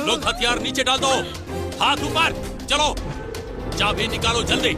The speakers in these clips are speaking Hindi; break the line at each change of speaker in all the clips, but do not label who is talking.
लोग हथियार नीचे डाल दो, हाथ ऊपर, चलो चाबी निकालो जल्दी।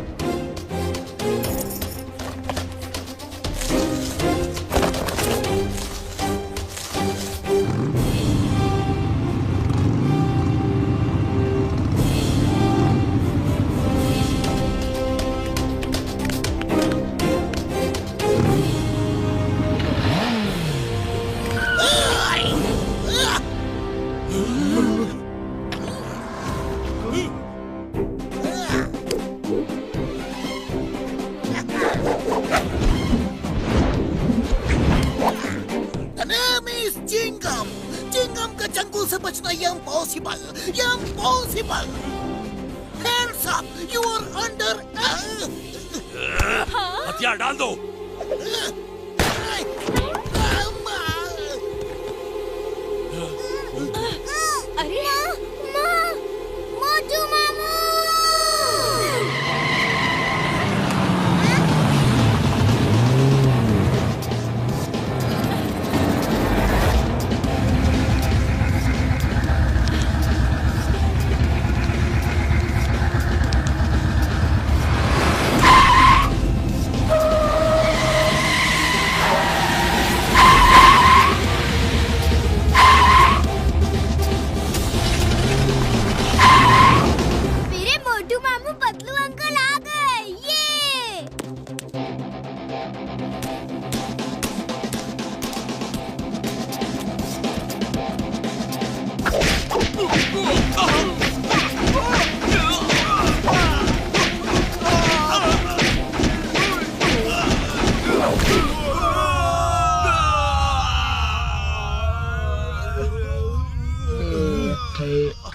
हथियार डाल दो।
अरे माँ, मोटू मामू।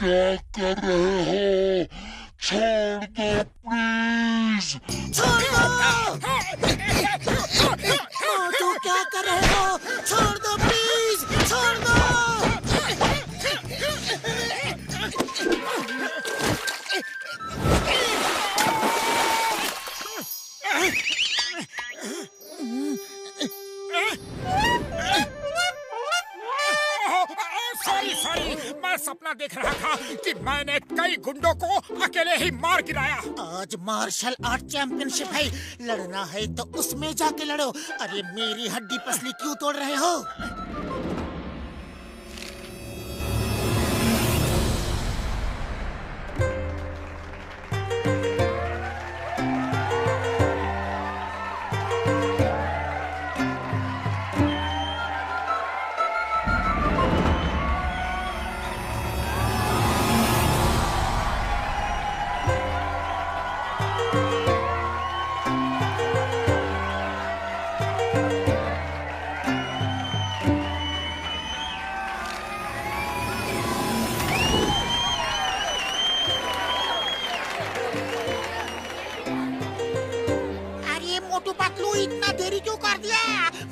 क्या कर रहे हो? छोड़ दो प्लीज।
छोड़ दो। मोटू क्या कर रहे हो? छोड़ दो प्लीज, छोड़ दो।
सॉरी, मैं सपना देख रहा था कि मैंने कई गुंडों को अकेले ही मार गिराया।
आज मार्शल आर्ट चैंपियनशिप है, लड़ना है तो उसमें जाके लड़ो। अरे मेरी हड्डी पसली क्यों तोड़ रहे हो? इतना देरी क्यों कर दिया?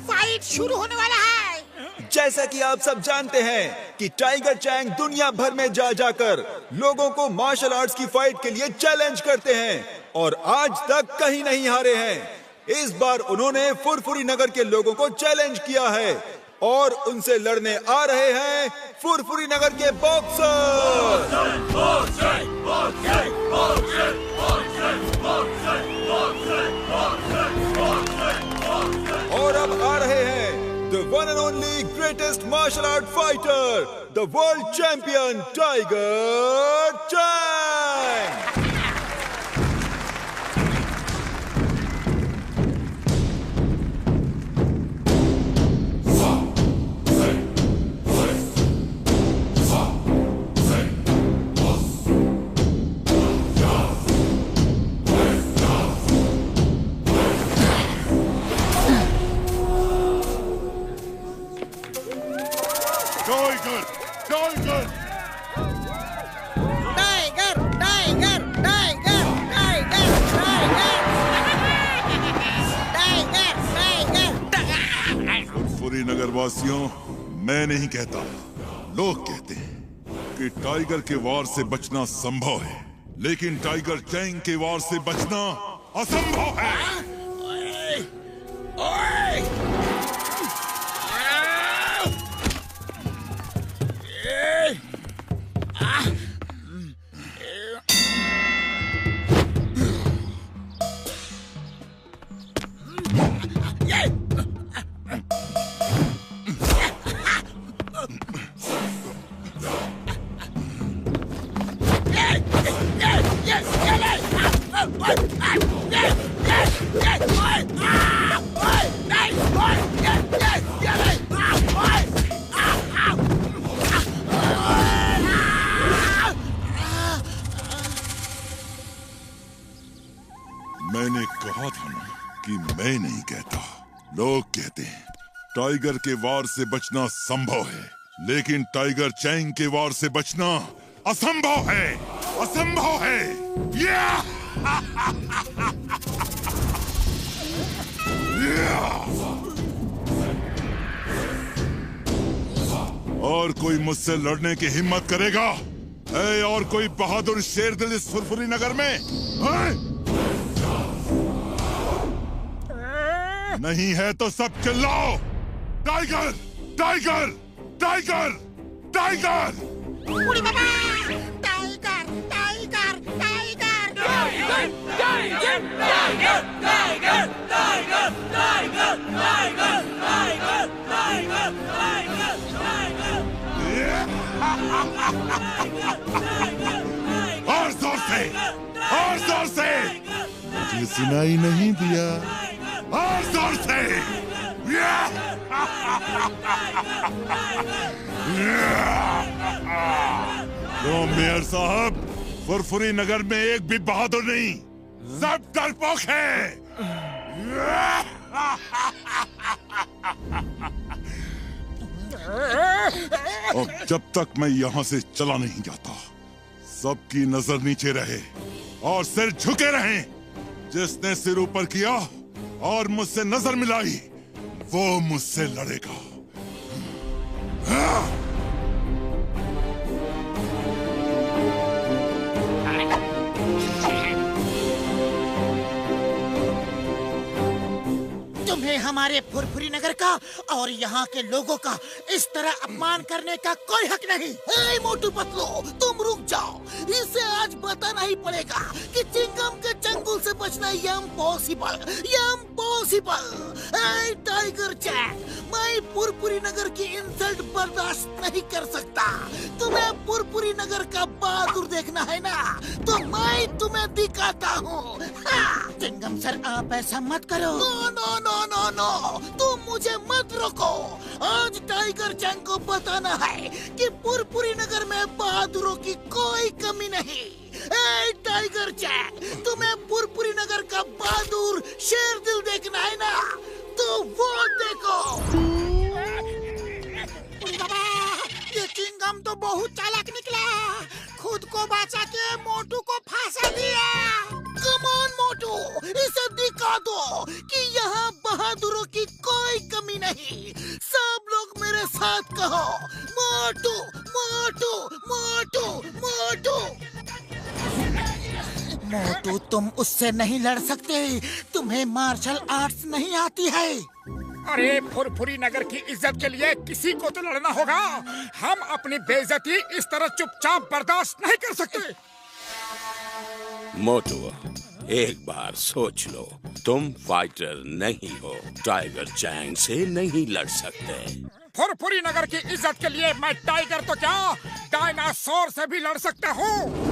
फाइट शुरू होने वाला है।
जैसा कि आप सब जानते हैं कि टाइगर चैंग दुनिया भर में जा जाकर लोगों को मार्शल आर्ट्स की फाइट के लिए चैलेंज करते हैं और आज तक कहीं नहीं हारे हैं। इस बार उन्होंने फुरफुरी नगर के लोगों को चैलेंज किया है और उनसे लड़ने आ रहे हैं फुरफुरी नगर के बॉक्सर। और अब आ रहे हैं the one and only greatest martial art fighter, the world champion Tiger Chang.
नगरवासियों, मैं नहीं कहता, लोग कहते हैं कि टाइगर के वार से बचना संभव है, लेकिन टाइगर चैंग के वार से बचना असंभव है। लोग कहते हैं टाइगर के वार से बचना संभव है, लेकिन टाइगर चैंग के वार से बचना असंभव है। असंभव है। और कोई मुझसे लड़ने की हिम्मत करेगा? है और कोई बहादुर शेर दिल इस फुरफुरी नगर में? नहीं है तो सब चिल्लाओ, टाइगर टाइगर टाइगर टाइगर।
उड़ी बाबा, tiger tiger tiger tiger tiger tiger tiger tiger tiger tiger tiger
और जोर से, और जोर से। मुझे सुनाई नहीं दिया। और जोर से। तो मेयर साहब, फुरफुरी नगर में एक भी बहादुर नहीं, सब डरपोक हैं। और जब तक मैं यहाँ से चला नहीं जाता, सबकी नजर नीचे रहे और सिर झुके रहें। जिसने सिर ऊपर किया और मुझसे नजर मिलाई, वो मुझसे लड़ेगा।
तुम्हें हमारे फुरफुरी नगर का और यहाँ के लोगों का इस तरह अपमान करने का कोई हक नहीं। हे मोटू पतलू, तुम रुक जाओ। इसे आज बताना ही पड़ेगा कि चिंगम के चंगुल से बचना इम्पॉसिबल, इम्पॉसिबल। हे टाइगर चैंग, मैं फुरफुरी नगर की इंसल्ट बर्दाश्त नहीं कर सकता। तुम्हें फुरफुरी नगर का बहादुर देखना है ना, तो मैं तुम्हें दिखाता हूँ। चिंगम सर, आप ऐसा मत करो। No no no no no, तुम मुझे मत रोको। आज टाइगर चैंग को बताना है कि फुरफुरी नगर में बहादुरों की कोई कमी नहीं। ए टाइगर चैंग, तुम्हें फुरफुरी नगर का बहादुर शेर दिल देखना है ना, तो वो देखो। ये चिंगम तो बहुत चालाक निकला, खुद को बचा के मोटू को फांसा दिया। कम ऑन मोटू, इसे दिखा दो कि यहाँ बहादुरों की कोई कमी नहीं। सब लोग मेरे साथ कहो, मोटू मोटू मोटू मोटू। मोटू, तुम उससे नहीं लड़ सकते, तुम्हें मार्शल आर्ट्स नहीं आती है।
अरे फुरफुरी नगर की इज्जत के लिए किसी को तो लड़ना होगा। हम अपनी बेइज्जती इस तरह चुपचाप बर्दाश्त नहीं कर सकते।
मोटू, एक बार सोच लो, तुम फाइटर नहीं हो, टाइगर चैंग से नहीं लड़ सकते।
फुरफुरी नगर की इज्जत के लिए मैं टाइगर तो क्या, डायनासोर से भी लड़ सकता हूँ।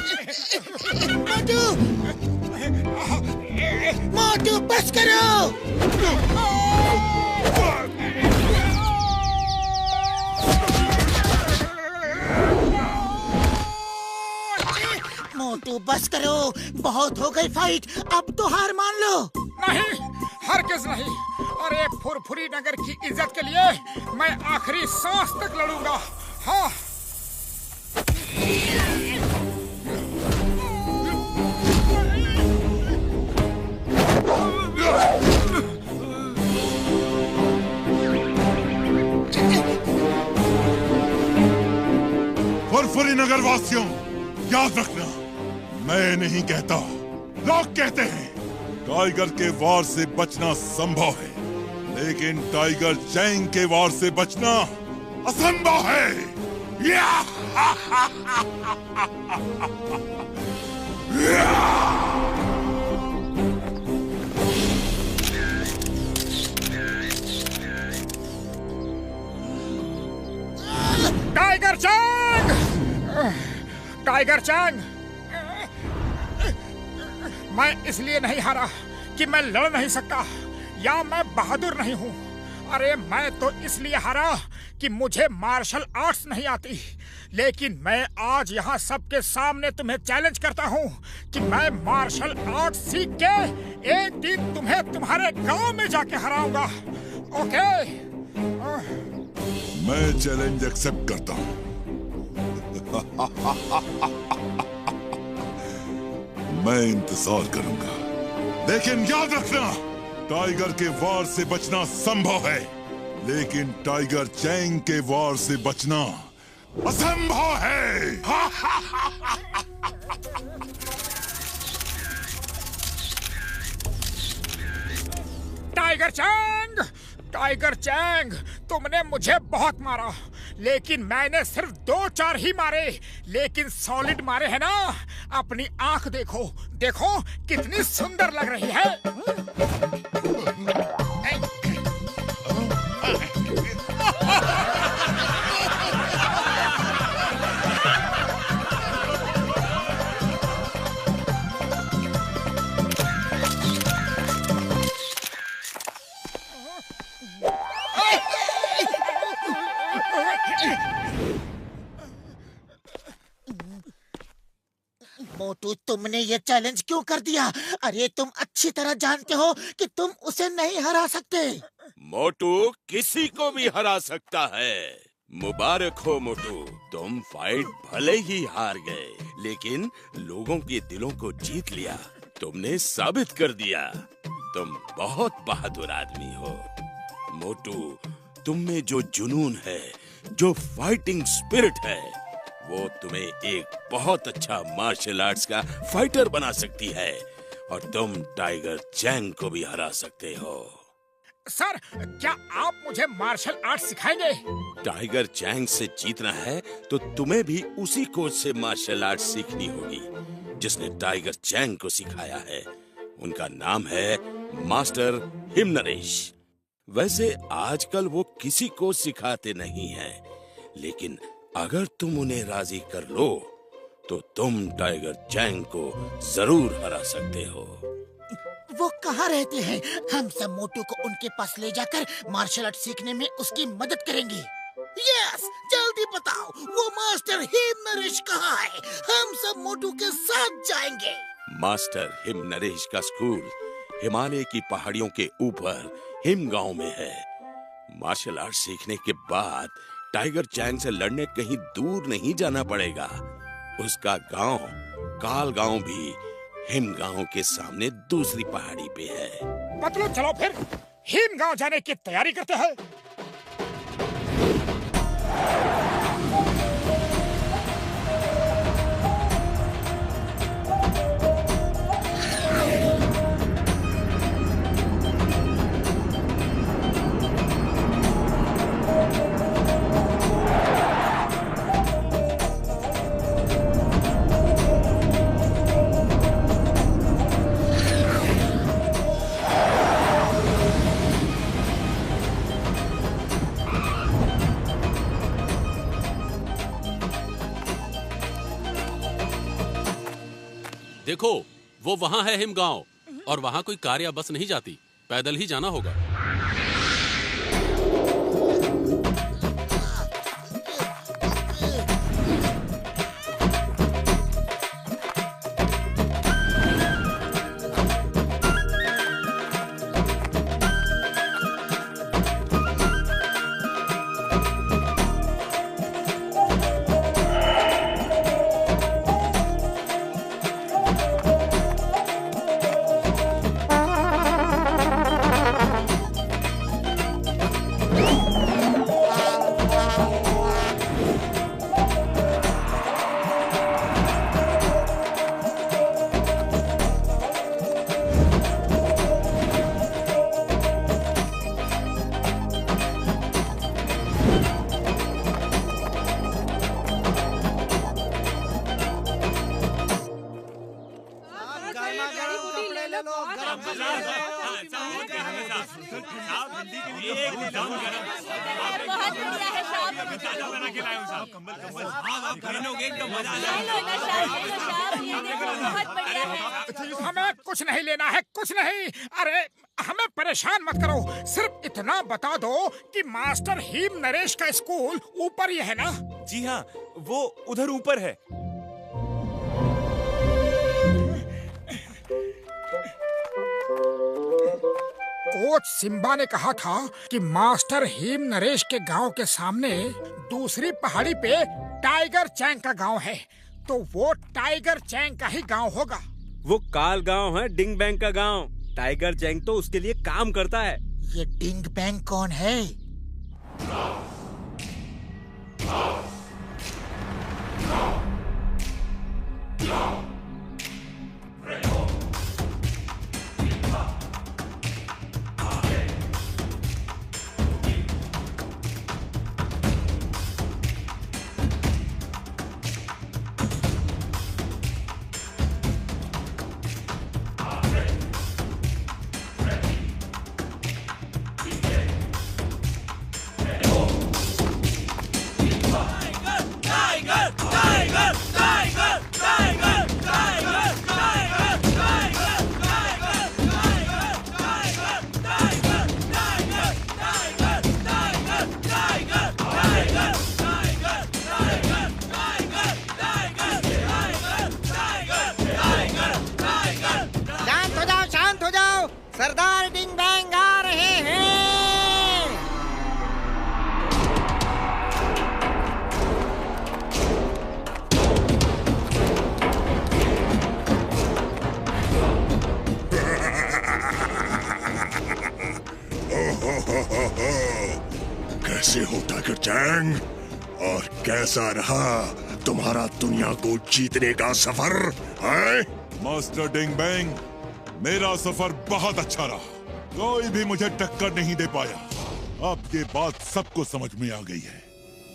मोटू मोटू बस करो। मोटू बस करो, बहुत हो गई फाइट, अब तो हार मान लो।
नहीं, हरगिज नहीं। और ये फुरफुरी नगर की इज्जत के लिए मैं आखिरी सांस तक लड़ूंगा। हाँ।
फुरफुरी नगर वासियों, याद रखना, मैं नहीं कहता, लोग कहते हैं टाइगर के वार से बचना संभव है, लेकिन टाइगर चैंग के वार से बचना असंभव है।
Tiger Chang! Tiger Chang! मैं इसलिए नहीं हारा कि मैं लड़ नहीं सकता या मैं बहादुर नहीं हूँ। अरे मैं तो इसलिए हारा कि मुझे मार्शल आर्ट्स नहीं आती। लेकिन मैं आज यहाँ सबके सामने तुम्हें चैलेंज करता हूँ कि मैं मार्शल आर्ट्स सीख के एक दिन तुम्हें तुम्हारे गांव में जाके हराऊंगा। ओके?
मैं चैलेंज एक्सेप्ट करता हूँ। मैं इंतजार करूंगा, लेकिन याद रखना, टाइगर के वार से बचना संभव है, लेकिन टाइगर चैंग के वार से बचना असंभव है।
Tiger Chang! टाइगर चैंग, तुमने मुझे बहुत मारा, लेकिन मैंने सिर्फ 2-4 ही मारे, लेकिन सॉलिड मारे हैं ना। अपनी आंख देखो, देखो कितनी सुंदर लग रही है।
मोटू, तुमने ये चैलेंज क्यों कर दिया? अरे तुम अच्छी तरह जानते हो कि तुम उसे नहीं हरा सकते।
मोटू किसी को भी हरा सकता है। मुबारक हो मोटू, तुम फाइट भले ही हार गए, लेकिन लोगों के दिलों को जीत लिया। तुमने साबित कर दिया तुम बहुत बहादुर आदमी हो। मोटू, तुम में जो जुनून है, जो फाइटिंग स्पिरिट है, वो तुम्हें एक बहुत अच्छा मार्शल आर्ट्स का फाइटर बना सकती है, और तुम टाइगर चैंग को भी हरा सकते हो।
सर, क्या आप मुझे मार्शल आर्ट्स सिखाएंगे?
टाइगर चैंग से जीतना है तो तुम्हें भी उसी कोच से मार्शल आर्ट्स सीखनी होगी जिसने टाइगर चैंग को सिखाया है। उनका नाम है मास्टर हिमनरेश। वैसे आजकल वो किसी को सिखाते नहीं हैं, लेकिन अगर तुम उन्हें राजी कर लो तो तुम टाइगर चैंग को जरूर हरा सकते हो।
वो कहाँ रहते हैं? हम सब मोटू को उनके पास ले जाकर मार्शल आर्ट सीखने में उसकी मदद करेंगे। यस, जल्दी बताओ, वो मास्टर हिमनरेश कहाँ है? हम सब मोटू के साथ जाएंगे।
मास्टर हिमनरेश का स्कूल हिमालय की पहाड़ियों के ऊपर हिम गांव में है। मार्शल आर्ट सीखने के बाद टाइगर चैंग से लड़ने कहीं दूर नहीं जाना पड़ेगा। उसका गांव काल गांव भी हिम गांव के सामने दूसरी पहाड़ी पे है।
मतलब चलो फिर हिम गांव जाने की तैयारी करते हैं।
देखो वो वहाँ है हिमगांव, और वहाँ कोई कार या बस नहीं जाती, पैदल ही जाना होगा।
हमें कुछ नहीं लेना है, कुछ नहीं। अरे हमें परेशान मत करो, सिर्फ इतना बता दो कि मास्टर हिम नरेश का स्कूल ऊपर ही है ना?
जी हाँ, वो उधर ऊपर है।
कोच सिम्बा ने कहा था कि मास्टर हिम नरेश के गांव के सामने दूसरी पहाड़ी पे टाइगर चैंग का गांव है, तो वो टाइगर चैंग का ही गांव होगा।
वो काल गांव है, डिंग बैंग का गांव। टाइगर चैंग तो उसके लिए काम करता है।
ये डिंग बैंग कौन है? शांत हो जाओ, सरदार डिंग बैंग आ रहे हैं।
कैसे हो टाइगर चैंग, और कैसा रहा तुम्हारा दुनिया को जीतने का सफर है?
मास्टर डिंग बैंग, मेरा सफर बहुत अच्छा रहा। कोई भी मुझे टक्कर नहीं दे पाया। अब ये बात सबको समझ में आ गई है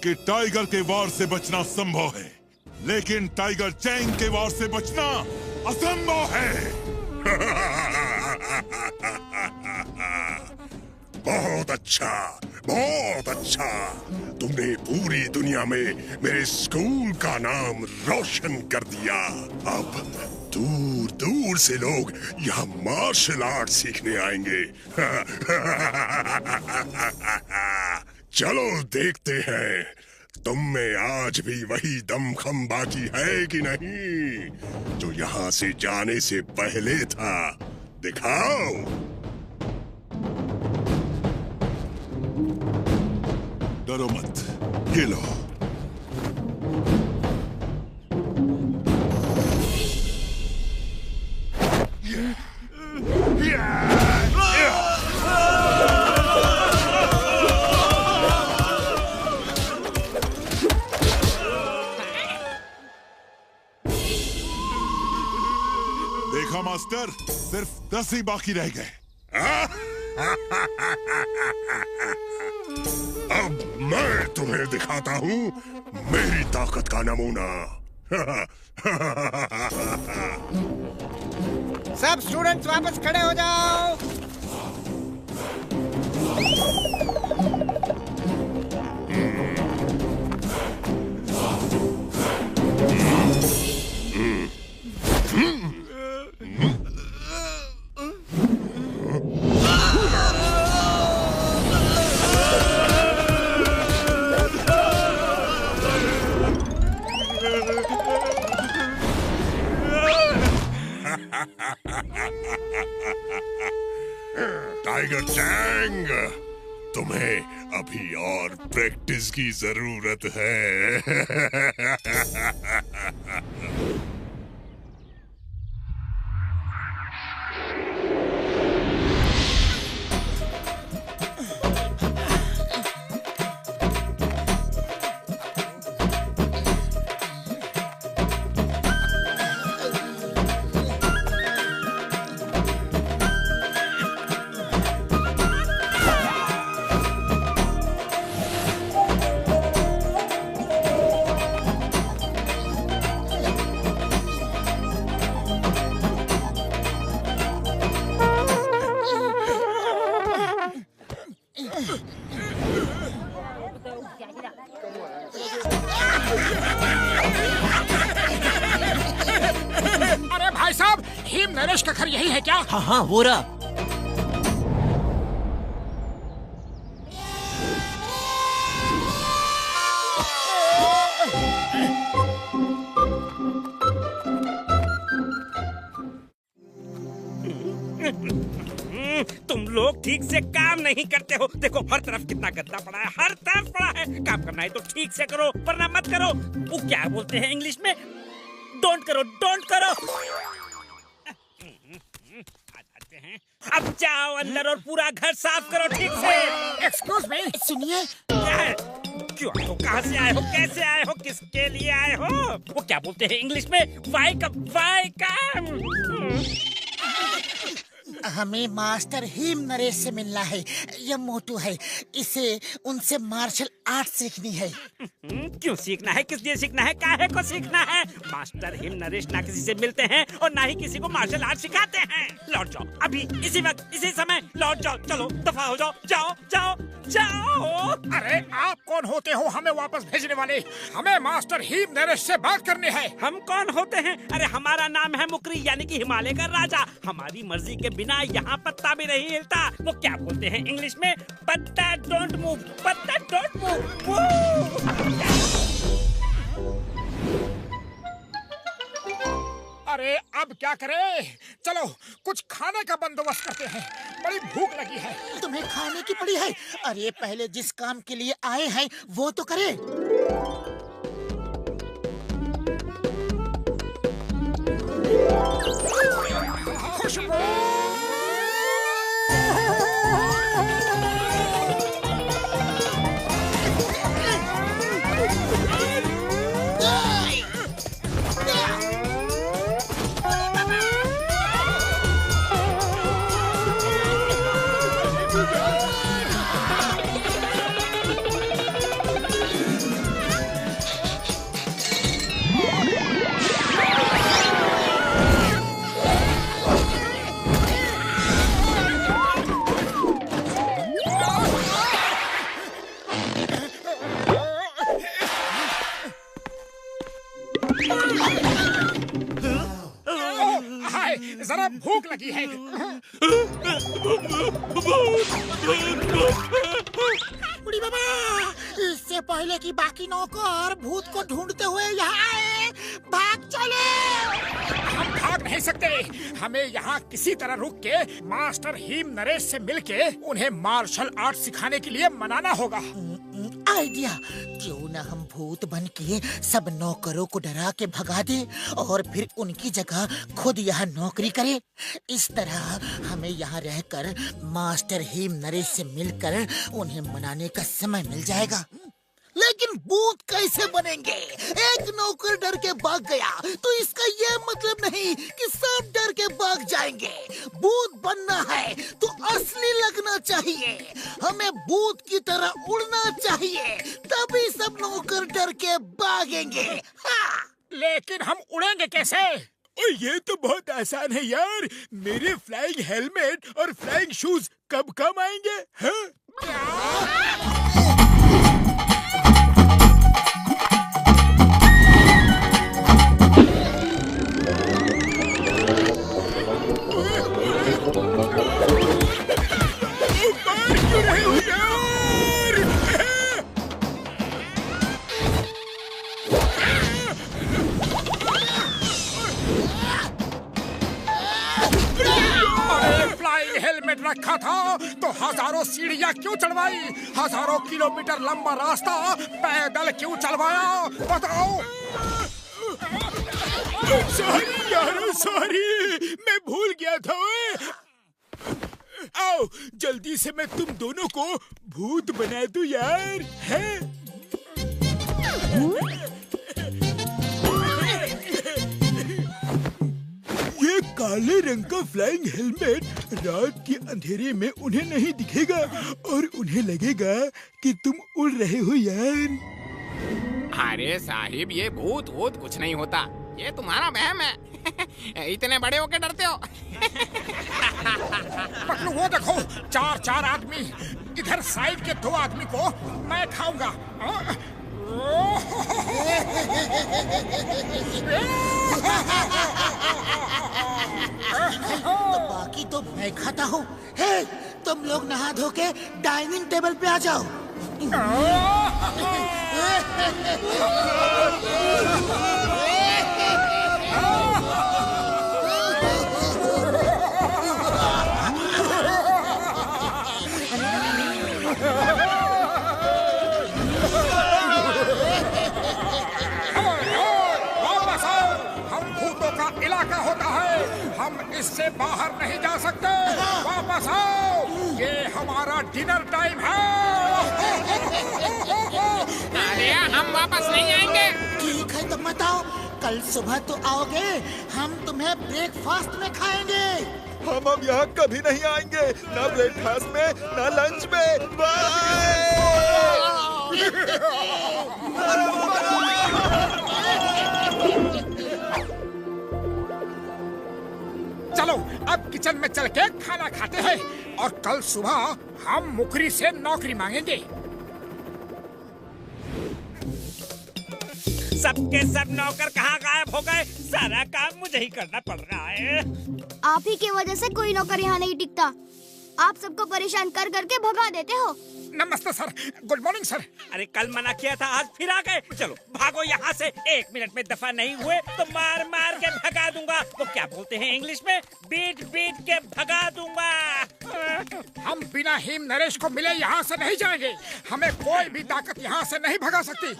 कि टाइगर के वार से बचना संभव है, लेकिन टाइगर चैंग के वार से बचना असंभव है।
बहुत अच्छा, बहुत अच्छा। तुमने पूरी दुनिया में मेरे स्कूल का नाम रोशन कर दिया। अब दूर दूर से लोग यहाँ मार्शल आर्ट सीखने आएंगे। चलो देखते हैं, तुम में आज भी वही दमखम बाकी है कि नहीं, जो यहाँ से जाने से पहले था। दिखाओ।
डरो मत, ये लो। देखा मास्टर, सिर्फ 10 ही बाकी रह गए।
अब मैं तुम्हें दिखाता हूँ मेरी ताकत का नमूना।
सब स्टूडेंट्स वापस खड़े हो जाओ।
टाइगर टैंग, तुम्हें अभी और प्रैक्टिस की जरूरत है।
अरे भाई साहब, हिम नरेश का घर यही है क्या?
हाँ हाँ, वो रहा।
तुम लोग ठीक से काम नहीं करते हो। देखो हर तरफ कितना गंदा पड़ा है, हर तरफ पड़ा है। काम करना है तो ठीक से करो, वरना मत करो। वो क्या बोलते हैं इंग्लिश में? डोंट करो, डोंट करो। अब जाओ अंदर और पूरा घर साफ करो ठीक से।
एक्सक्यूज मी,
सुनिए।
क्या है? क्यों आए हो? कहाँ से आए हो? कैसे आए हो? किसके लिए आए हो? वो क्या बोलते हैं इंग्लिश में? वाई कम।
हमें मास्टर हिम नरेश से मिलना है। यह मोटू है, इसे उनसे मार्शल आर्ट सीखनी है।
क्यों सीखना है? किस लिए सीखना है? काहे को सीखना है? मास्टर हिम नरेश ना किसी से मिलते हैं और ना ही किसी को मार्शल आर्ट सिखाते हैं। लौट जाओ अभी, इसी वक्त, इसी समय लौट जाओ। चलो दफा हो जाओ, जाओ जाओ जाओ।
अरे आप कौन होते हो हमें वापस भेजने वाले? हमें मास्टर हिम नरेश से बात करनी है।
हम कौन होते हैं? अरे हमारा नाम है मुकरी, यानी कि हिमालय का राजा। हमारी मर्जी के बिना यहाँ पत्ता भी नहीं हिलता। वो क्या बोलते हैं इंग्लिश में? पत्ता डोंट मूव, पत्ता डोंट मूव।
अरे अब क्या करें? चलो कुछ खाने का बंदोबस्त करते हैं, बड़ी भूख लगी है।
तुम्हें खाने की पड़ी है? अरे पहले जिस काम के लिए आए हैं वो तो करें।
खुशबू! जरा भूख लगी है।
बुढ़ी बाबा, इससे पहले कि बाकी नौकर भूत को ढूंढते हुए यहाँ आए, भाग चले।
हम भाग नहीं सकते। हमें यहाँ किसी तरह रुक के मास्टर हिम नरेश से मिलके उन्हें मार्शल आर्ट सिखाने के लिए मनाना होगा।
आइडिया, क्यों ना हम भूत बन के सब नौकरों को डरा के भगा दे और फिर उनकी जगह खुद यहाँ नौकरी करे। इस तरह हमें यहाँ रहकर मास्टर हिम नरेश से मिलकर उन्हें मनाने का समय मिल जाएगा। लेकिन भूत कैसे बनेंगे? एक नौकर डर के भाग गया तो इसका ये मतलब नहीं कि सब डर के भाग जाएंगे। भूत बनना है तो असली लगना चाहिए। हमें भूत की तरह उड़ना चाहिए, तभी सब नौकर डर के भागेंगे। हाँ।
लेकिन हम उड़ेंगे कैसे?
ये तो बहुत आसान है यार। मेरे फ्लाइंग हेलमेट और फ्लाइंग शूज कब काम आएंगे? हाँ?
हेलमेट रखा था तो हजारों सीढ़ियाँ क्यों चढ़वाई, हजारों किलोमीटर लंबा रास्ता पैदल क्यों चलवाया, बताओ।
सॉरी यारो सॉरी, मैं भूल गया था। आओ जल्दी से मैं तुम दोनों को भूत बना दूं यार, है? ये काले रंग का फ्लाइंग हेलमेट रात के अंधेरे में उन्हें नहीं दिखेगा और उन्हें लगेगा कि तुम उड़ रहे हो यार।
अरे साहिब, ये भूत वूत कुछ नहीं होता, ये तुम्हारा वहम है। इतने बड़े होके डरते हो।
पतलू वो देखो, चार आदमी, इधर साइड के 2 आदमी को मैं खाऊंगा।
तो बाकी तो मैं खाता हूँ। हे, तुम लोग नहा धो के डाइनिंग टेबल पे आ जाओ।
इलाका होता है, हम इससे बाहर नहीं जा सकते। वापस आओ, ये हमारा डिनर टाइम है।
अरे हम वापस नहीं आएंगे।
ठीक है तो मत आओ, कल सुबह तो आओगे, हम तुम्हें ब्रेकफास्ट में खाएंगे।
हम अब यहाँ कभी नहीं आएंगे, ना ब्रेकफास्ट में ना लंच में। बाय।
चलो अब किचन में चल के खाना खाते हैं और कल सुबह हम मुकरी से नौकरी मांगेंगे।
सबके सब नौकर कहाँ गायब हो गए? सारा काम मुझे ही करना पड़ रहा है।
आप ही की वजह से कोई नौकर यहाँ नहीं टिकता। आप सबको परेशान कर करके भगा देते हो।
नमस्ते सर, गुड मॉर्निंग सर।
अरे कल मना किया था, आज फिर आ गए। चलो भागो यहाँ से, 1 मिनट में दफा नहीं हुए तो मार मार के भगा दूंगा। वो क्या बोलते हैं इंग्लिश में, बीट बीट के भगा दूंगा।
हम बिना हिम नरेश को मिले यहाँ से नहीं जाएंगे। हमें कोई भी ताकत यहाँ से नहीं भगा सकती।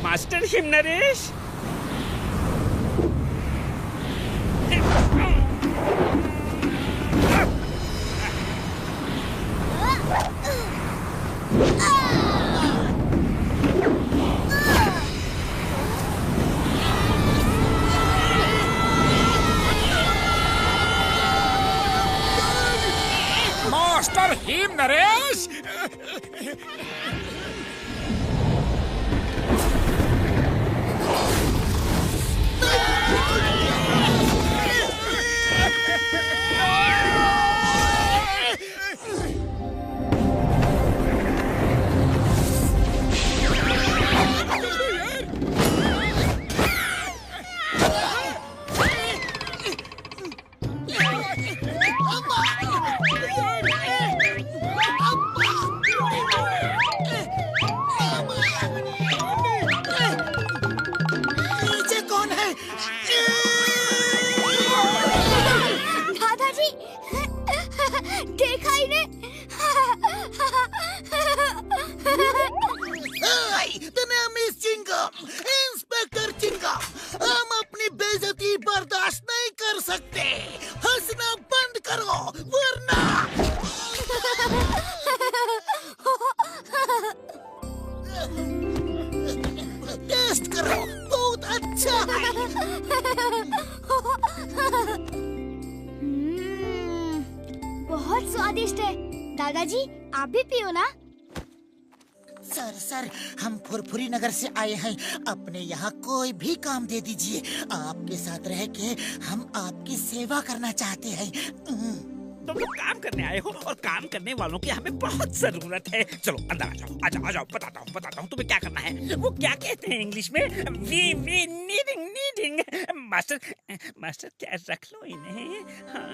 Master him Naresh,
master him Naresh.
Inspector Chingum, हम अपनी बेइज्जती बर्दाश्त नहीं कर सकते। हंसना बंद करो वरना। टेस्ट करो, बहुत अच्छा है।
बहुत स्वादिष्ट है। दादाजी आप भी पियो ना।
सर हम फुरफुरी नगर से आए हैं। अपने यहाँ कोई भी काम दे दीजिए। आपके साथ रह के हम आपकी सेवा करना चाहते हैं।
तुम लोग काम करने आए हो और काम करने वालों की हमें बहुत जरूरत है। चलो अंदर आ जाओ, आ जाओ, बताता हूँ तुम्हें क्या करना है। वो क्या कहते हैं इंग्लिश में? We needing. मास्टर क्या रख लो इन्हें। हाँ।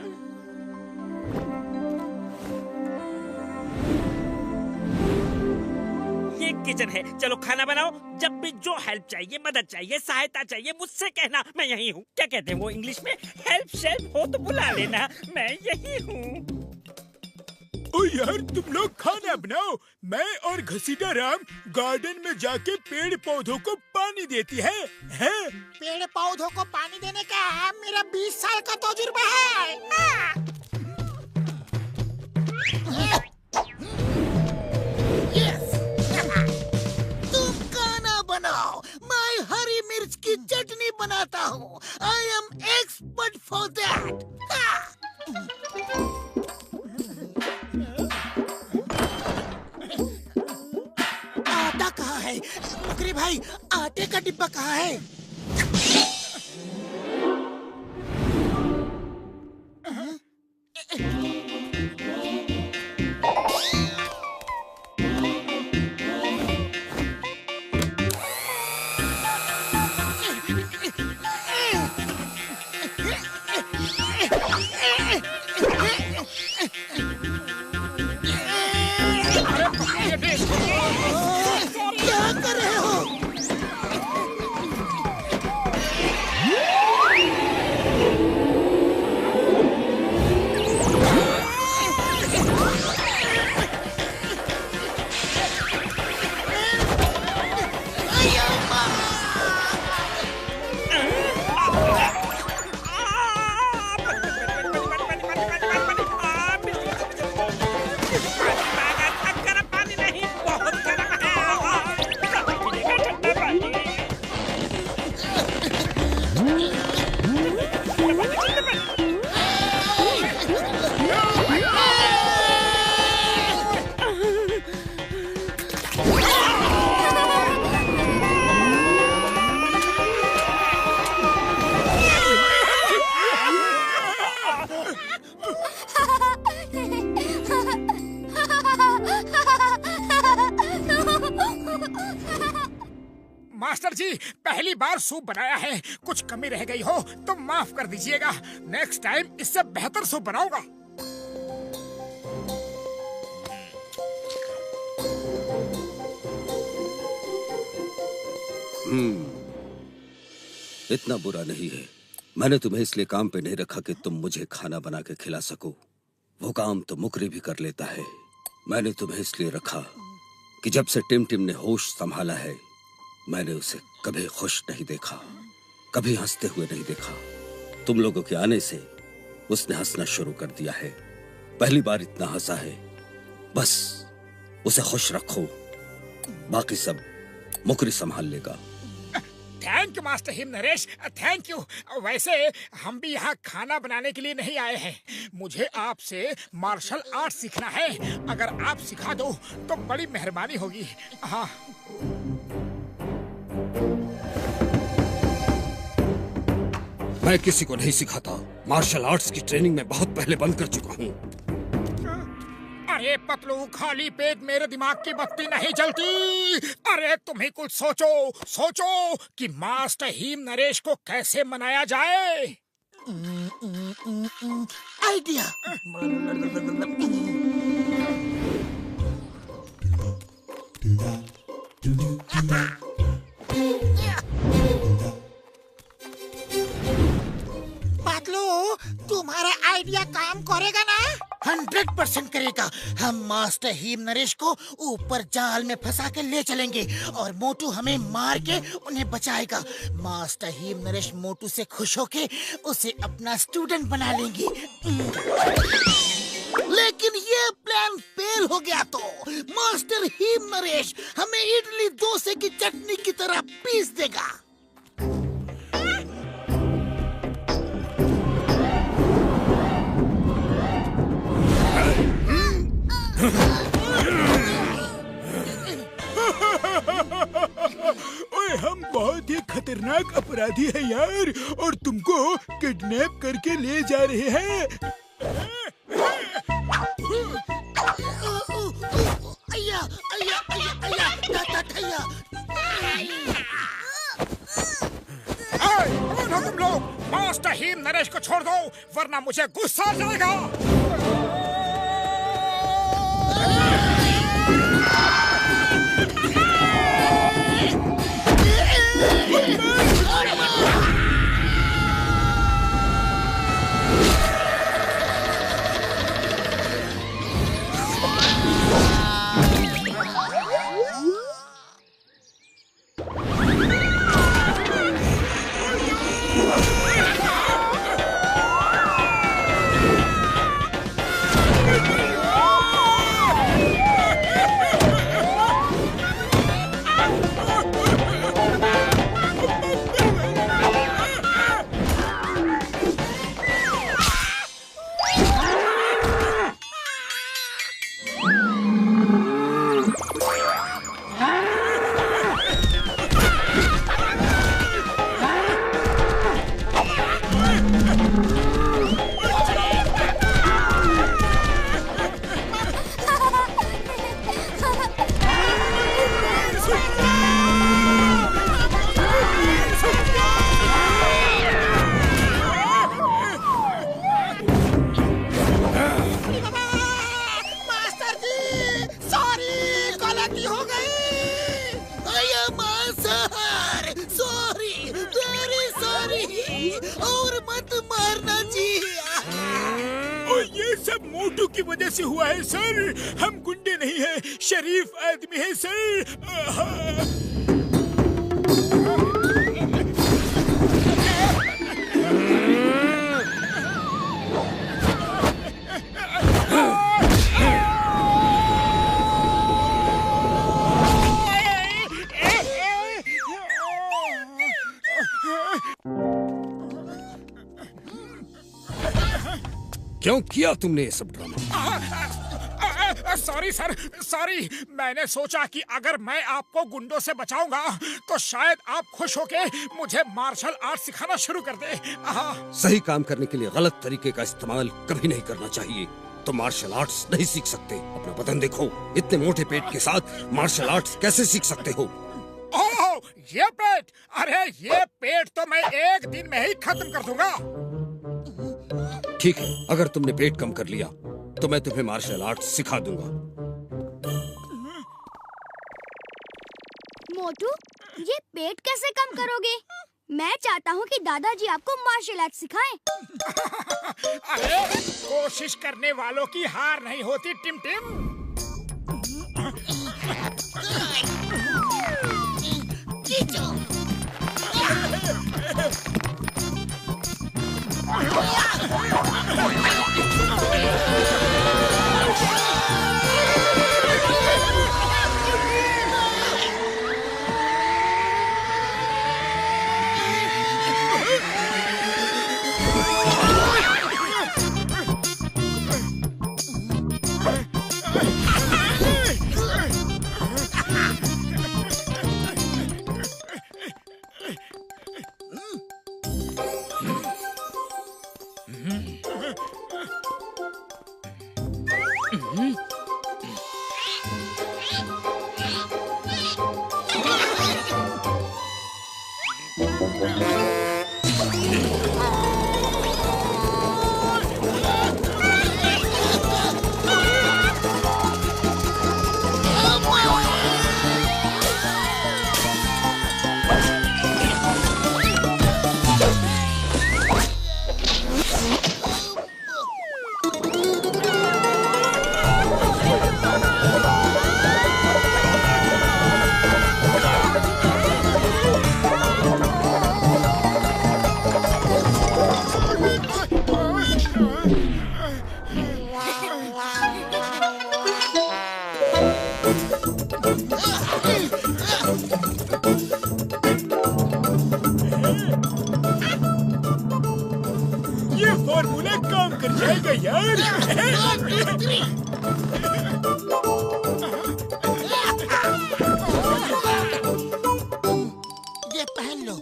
ये किचन है, चलो खाना बनाओ। जब भी जो हेल्प चाहिए, मदद चाहिए, सहायता चाहिए, मुझसे कहना, मैं यही हूँ। क्या कहते हैं वो इंग्लिश में? हेल्प शेल्प हो तो बुला लेना, मैं यही हूँ।
ओ यार तुम लोग खाना बनाओ, मैं और घसीटा राम गार्डन में जाके पेड़ पौधों को पानी देती है?
पेड़ पौधों को पानी देने का मेरा 20 साल का तजुर्बा है। तुम खाना बनाओ, मैं हरी मिर्च की चटनी बनाता हूँ। I am expert for that. आटा कहाँ है? मुकरी भाई, आटे का डिब्बा कहाँ है? क्या कर रहे हो?
मास्टर जी, पहली बार सूप बनाया है, कुछ कमी रह गई हो तो माफ कर दीजिएगा। नेक्स्ट टाइम इससे बेहतर सूप बनाऊंगा।
इतना बुरा नहीं है। मैंने तुम्हें इसलिए काम पे नहीं रखा कि तुम मुझे खाना बना के खिला सको। वो काम तो मुकरी भी कर लेता है। मैंने तुम्हें इसलिए रखा कि जब से टिम ने होश संभाला है, मैंने उसे कभी खुश नहीं देखा, कभी हंसते हुए नहीं देखा। तुम लोगों के आने से उसने हंसना शुरू कर दिया है। पहली बार इतना हंसा है। बस उसे खुश रखो, बाकी सब मुकरी संभाल लेगा।
Thank you master him Naresh, thank you. वैसे हम भी यहाँ खाना बनाने के लिए नहीं आए हैं। मुझे आपसे मार्शल आर्ट सीखना है। अगर आप सिखा दो तो बड़ी मेहरबानी होगी। हाँ।
मैं किसी को नहीं सिखाता। मार्शल आर्ट्स की ट्रेनिंग में बहुत पहले बंद कर चुका हूँ।
अरे पतलू, खाली पेट मेरे दिमाग की बत्ती नहीं जलती। अरे तुम्हें कुछ सोचो कि मास्टर हिम नरेश को कैसे मनाया जाए।
आइडिया। पतलू, तुम्हारा आइडिया काम करेगा ना? 100% करेगा। हम मास्टर हिम नरेश को ऊपर जाल में फंसा के ले चलेंगे और मोटू हमें मार के उन्हें बचाएगा। मास्टर हिम नरेश मोटू से खुश होके उसे अपना स्टूडेंट बना लेंगे। लेकिन ये प्लान फेल हो गया तो मास्टर हिम नरेश हमें इडली डोसे की चटनी की तरह पीस देगा।
बहुत ही खतरनाक अपराधी है यार, और तुमको किडनैप करके ले जा रहे हैं।
अय्या, अय्या, अय्या, अय्या, अय्या।
कौन हो तुम लोग? मास्टर हिम नरेश को छोड़ दो, वरना मुझे गुस्सा आ जाएगा।
और मत मारना जी।
और ये सब मोटू की वजह से हुआ है सर, हम गुंडे नहीं हैं, शरीफ आदमी है सर।
क्यों किया तुमने ये सब ड्रामा?
Sorry sir, sorry. मैंने सोचा कि अगर मैं आपको गुंडों से बचाऊंगा तो शायद आप खुश होके मुझे मार्शल आर्ट सिखाना शुरू कर दे।
सही काम करने के लिए गलत तरीके का इस्तेमाल कभी नहीं करना चाहिए। तुम मार्शल आर्ट्स नहीं सीख सकते। अपना बदन देखो, इतने मोटे पेट के साथ मार्शल आर्ट्स कैसे सीख सकते हो?
ओह, ये पेट! अरे ये पेट तो मैं एक दिन में ही खत्म कर दूंगा।
ठीक है, अगर तुमने पेट कम कर लिया तो मैं तुम्हें मार्शल आर्ट्स सिखा दूंगा।
मोटू, ये पेट कैसे कम करोगे? मैं चाहता हूँ कि दादाजी आपको मार्शल आर्ट सिखाएं।
अरे कोशिश करने वालों की हार नहीं होती टिम टिम।
ये फॉर्मूला काम कर जाएगा यार।
ये लो।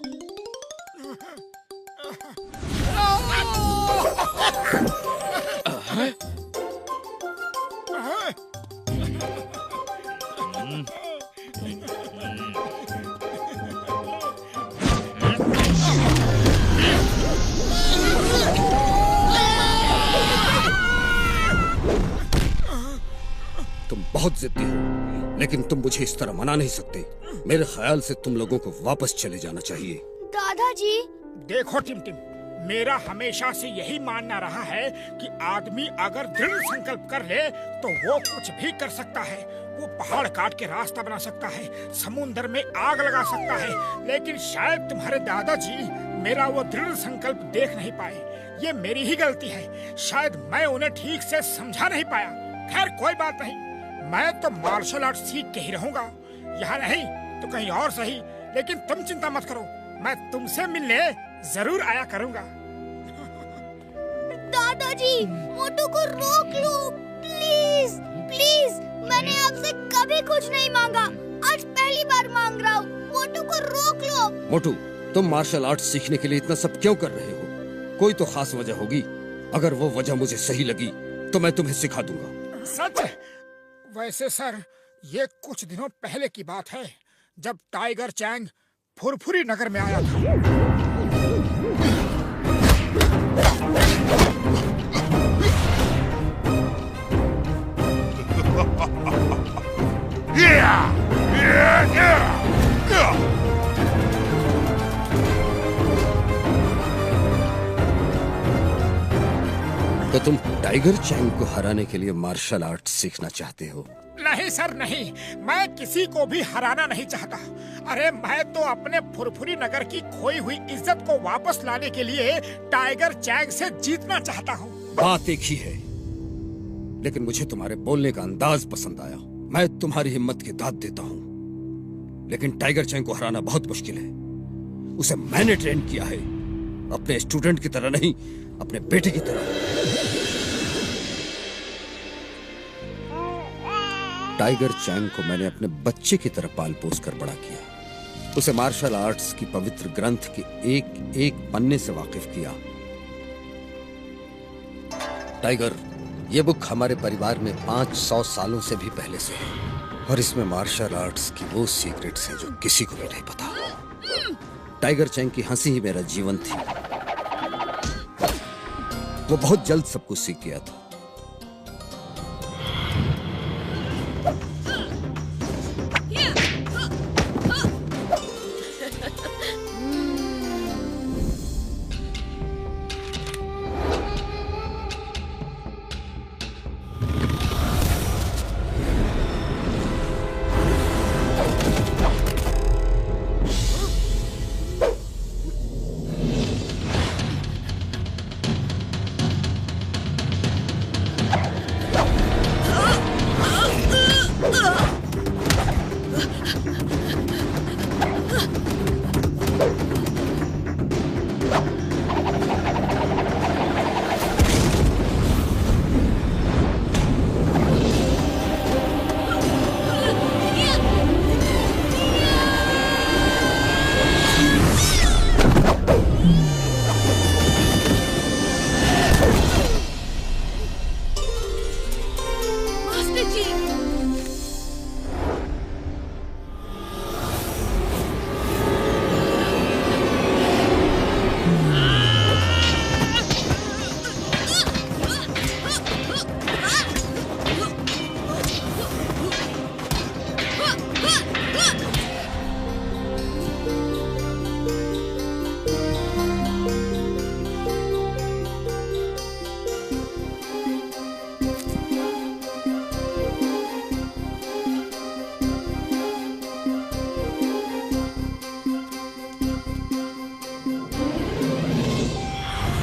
तुम बहुत जिद्दी हो, लेकिन तुम मुझे इस तरह मना नहीं सकते। मेरे ख्याल से तुम लोगों को वापस चले जाना चाहिए।
दादाजी,
देखो टिमटिम, मेरा हमेशा से यही मानना रहा है कि आदमी अगर दृढ़ संकल्प कर ले तो वो कुछ भी कर सकता है। वो पहाड़ काट के रास्ता बना सकता है, समुंदर में आग लगा सकता है, लेकिन शायद तुम्हारे दादाजी मेरा वो दृढ़ संकल्प देख नहीं पाए। ये मेरी ही गलती है, शायद मैं उन्हें ठीक से समझा नहीं पाया। खैर कोई बात नहीं, मैं तो मार्शल आर्ट सीख के ही रहूंगा, यहाँ नहीं तो कहीं और सही। लेकिन तुम चिंता मत करो, मैं तुमसे मिलने जरूर आया करूंगा।
दादाजी, मोटू को रोक लो प्लीज प्लीज। मैंने आपसे कभी कुछ नहीं मांगा, आज पहली बार मांग रहा हूँ। मोटू को रोक लो।
मोटू, तुम मार्शल आर्ट सीखने के लिए इतना सब क्यों कर रहे हो? कोई तो खास वजह होगी। अगर वो वजह मुझे सही लगी तो मैं तुम्हें सिखा दूंगा।
सच? वैसे सर, ये कुछ दिनों पहले की बात है, जब टाइगर चैंग फुरफुरी नगर में आया था।
तो तुम टाइगर चैंग को हराने के लिए मार्शल आर्ट सीखना चाहते हो?
नहीं सर नहीं, मैं किसी को भी हराना नहीं चाहता। अरे मैं तो अपने फुरफुरी नगर की खोई हुई इज्जत को वापस लाने के लिए टाइगर चैंग से जीतना चाहता हूँ।
बात एक ही है, लेकिन मुझे तुम्हारे बोलने का अंदाज पसंद आया। मैं तुम्हारी हिम्मत की दाद देता हूँ, लेकिन टाइगर चैंग को हराना बहुत मुश्किल है। उसे मैंने ट्रेन किया है, अपने स्टूडेंट की तरह नहीं, अपने बेटे की तरह। टाइगर चैंग को मैंने अपने बच्चे की तरह पाल पोस कर बड़ा किया। उसे मार्शल आर्ट्स की पवित्र ग्रंथ के एक एक पन्ने से वाकिफ किया। टाइगर, ये बुक हमारे परिवार में 500 सालों से भी पहले से है, और इसमें मार्शल आर्ट्स की वो सीक्रेट्स हैं जो किसी को भी नहीं पता। टाइगर चैंग की हंसी ही मेरा जीवन थी। वो बहुत जल्द सब कुछ सीख गया था।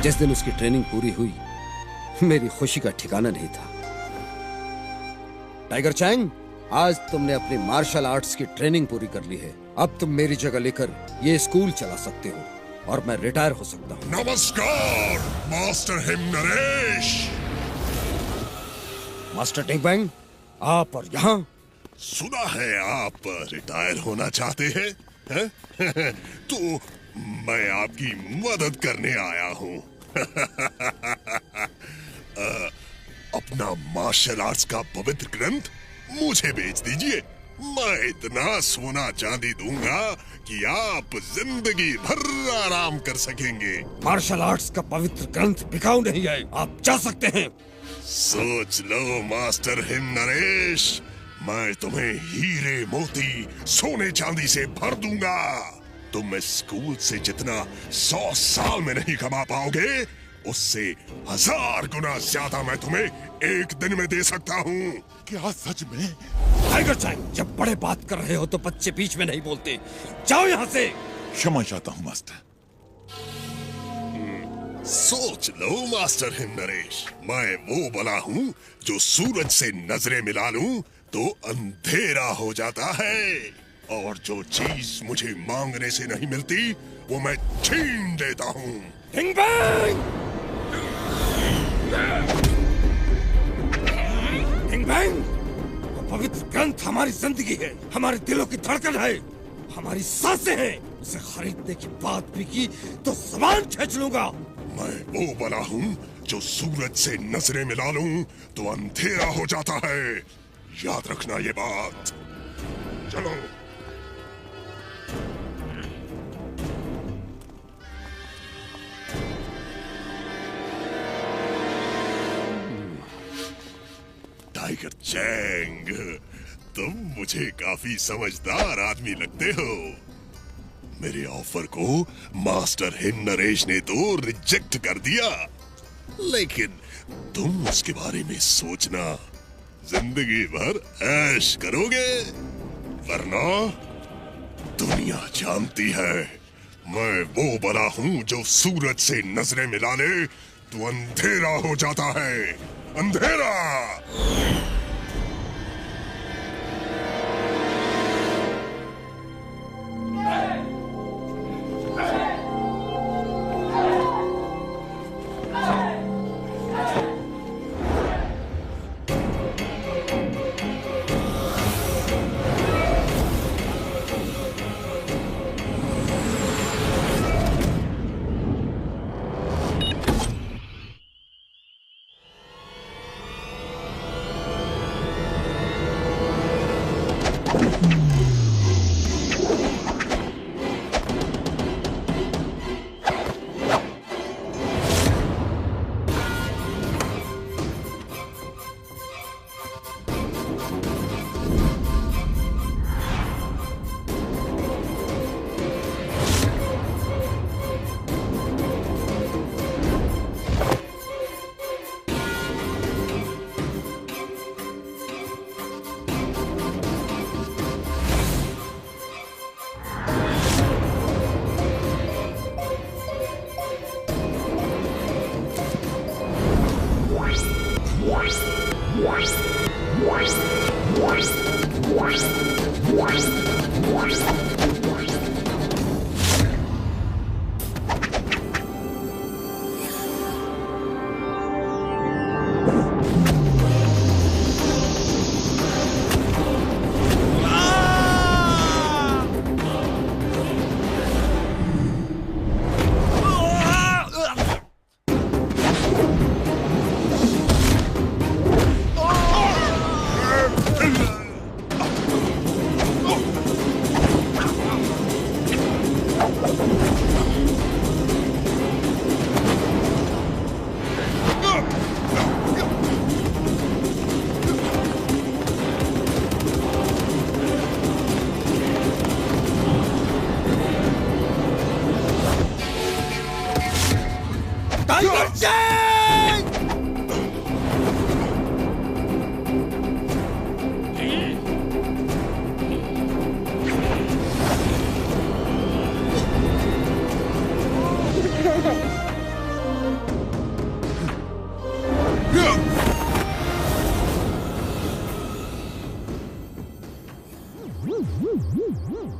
जिस दिन उसकी ट्रेनिंग पूरी हुई, मेरी खुशी का ठिकाना नहीं था। टाइगर चैंग, आज तुमने अपनी मार्शल आर्ट्स की ट्रेनिंग पूरी कर ली है। अब तुम मेरी जगह लेकर ये स्कूल चला सकते हो और मैं रिटायर हो सकता हूँ।
नमस्कार मास्टर हिमनरेश।
मास्टर टिंगबैंग, आप और यहाँ?
सुना है आप रिटायर होना चाहते हैं। हैं? तो मैं आपकी मदद करने आया हूँ। अपना मार्शल आर्ट्स का पवित्र ग्रंथ मुझे बेच दीजिए। मैं इतना सोना चांदी दूंगा कि आप जिंदगी भर आराम कर सकेंगे।
मार्शल आर्ट्स का पवित्र ग्रंथ बिकाऊ नहीं है, आप जा सकते हैं।
सोच लो मास्टर हिम नरेश, मैं तुम्हें हीरे मोती सोने चांदी से भर दूंगा। तुम इस स्कूल से जितना 100 साल में नहीं कमा पाओगे, उससे 1000 गुना ज्यादा मैं तुम्हें एक दिन में दे सकता हूँ।
क्या सच में?
टाइगर चैंग, जब बड़े बात कर रहे हो तो बच्चे बीच में नहीं बोलते। जाओ यहाँ से।
क्षमा चाहता हूँ मास्टर।
सोच लो मास्टर हिम नरेश, मैं वो बला हूँ जो सूरज से नजरें मिला लूं तो अंधेरा हो जाता है, और जो चीज मुझे मांगने से नहीं मिलती वो मैं छीन लेता हूँ।
Bing bang! Bing bang! वो पवित्र ग्रंथ हमारी जिंदगी है, हमारे दिलों की धड़कन है, हमारी सांसें हैं। उसे खरीदने की बात भी की तो जबान खींच लूंगा।
मैं वो बला हूँ जो सूरज से नजरें मिला लूं तो अंधेरा हो जाता है। याद रखना ये बात। चलो। टाइगर चैंग, तुम मुझे काफी समझदार आदमी लगते हो। मेरे ऑफर को मास्टर हिम नरेश ने तो रिजेक्ट कर दिया, लेकिन तुम उसके बारे में सोचना, जिंदगी भर ऐश करोगे, वरना दुनिया जानती है मैं वो बला हूँ जो सूरज से नजरें मिला ले तो अंधेरा हो जाता है। अंधेरा!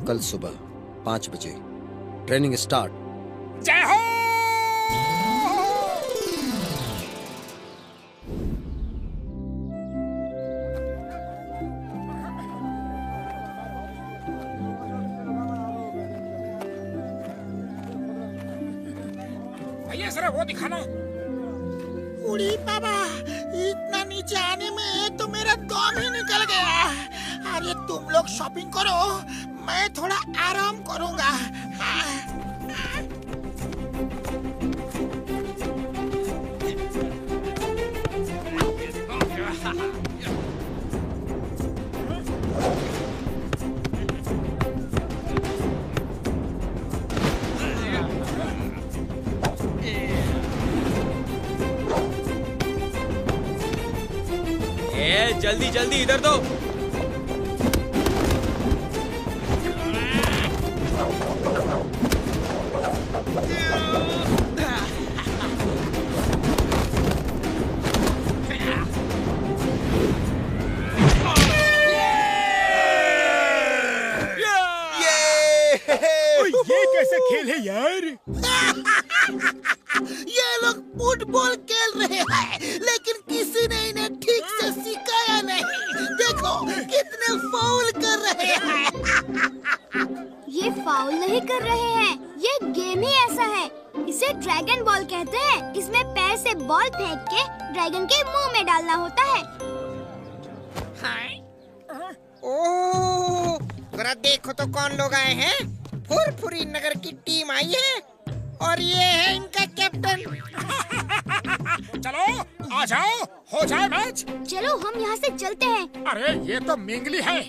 कल सुबह 5 बजे ट्रेनिंग स्टार्ट।
जय हो। भैया जरा वो दिखाना।
उड़ी बाबा, इतना नीचे आने में तो मेरा दम ही निकल गया। अरे तुम लोग शॉपिंग करो, मैं थोड़ा आराम करूंगा।
जल्दी जल्दी इधर दो।
ये कैसा खेल है यार?
ये लोग फुटबॉल खेल रहे हैं, लेकिन किसी ने इन्हें ठीक से सिखाया नहीं। देखो कितने फाउल कर रहे हैं।
ये फाउल नहीं कर रहे हैं, ये गेम ही ऐसा है। इसे ड्रैगन बॉल कहते हैं। इसमें पैर से बॉल फेंक के ड्रैगन के मुंह में डालना होता है।
ओह, जरा देखो तो कौन लोग आए हैं। फुरफुरी नगर की टीम आई है और ये है इनका कैप्टन।
चलो आ जाओ, हो जाए मैच।
चलो हम यहाँ से चलते हैं।
अरे ये तो मिंगली है,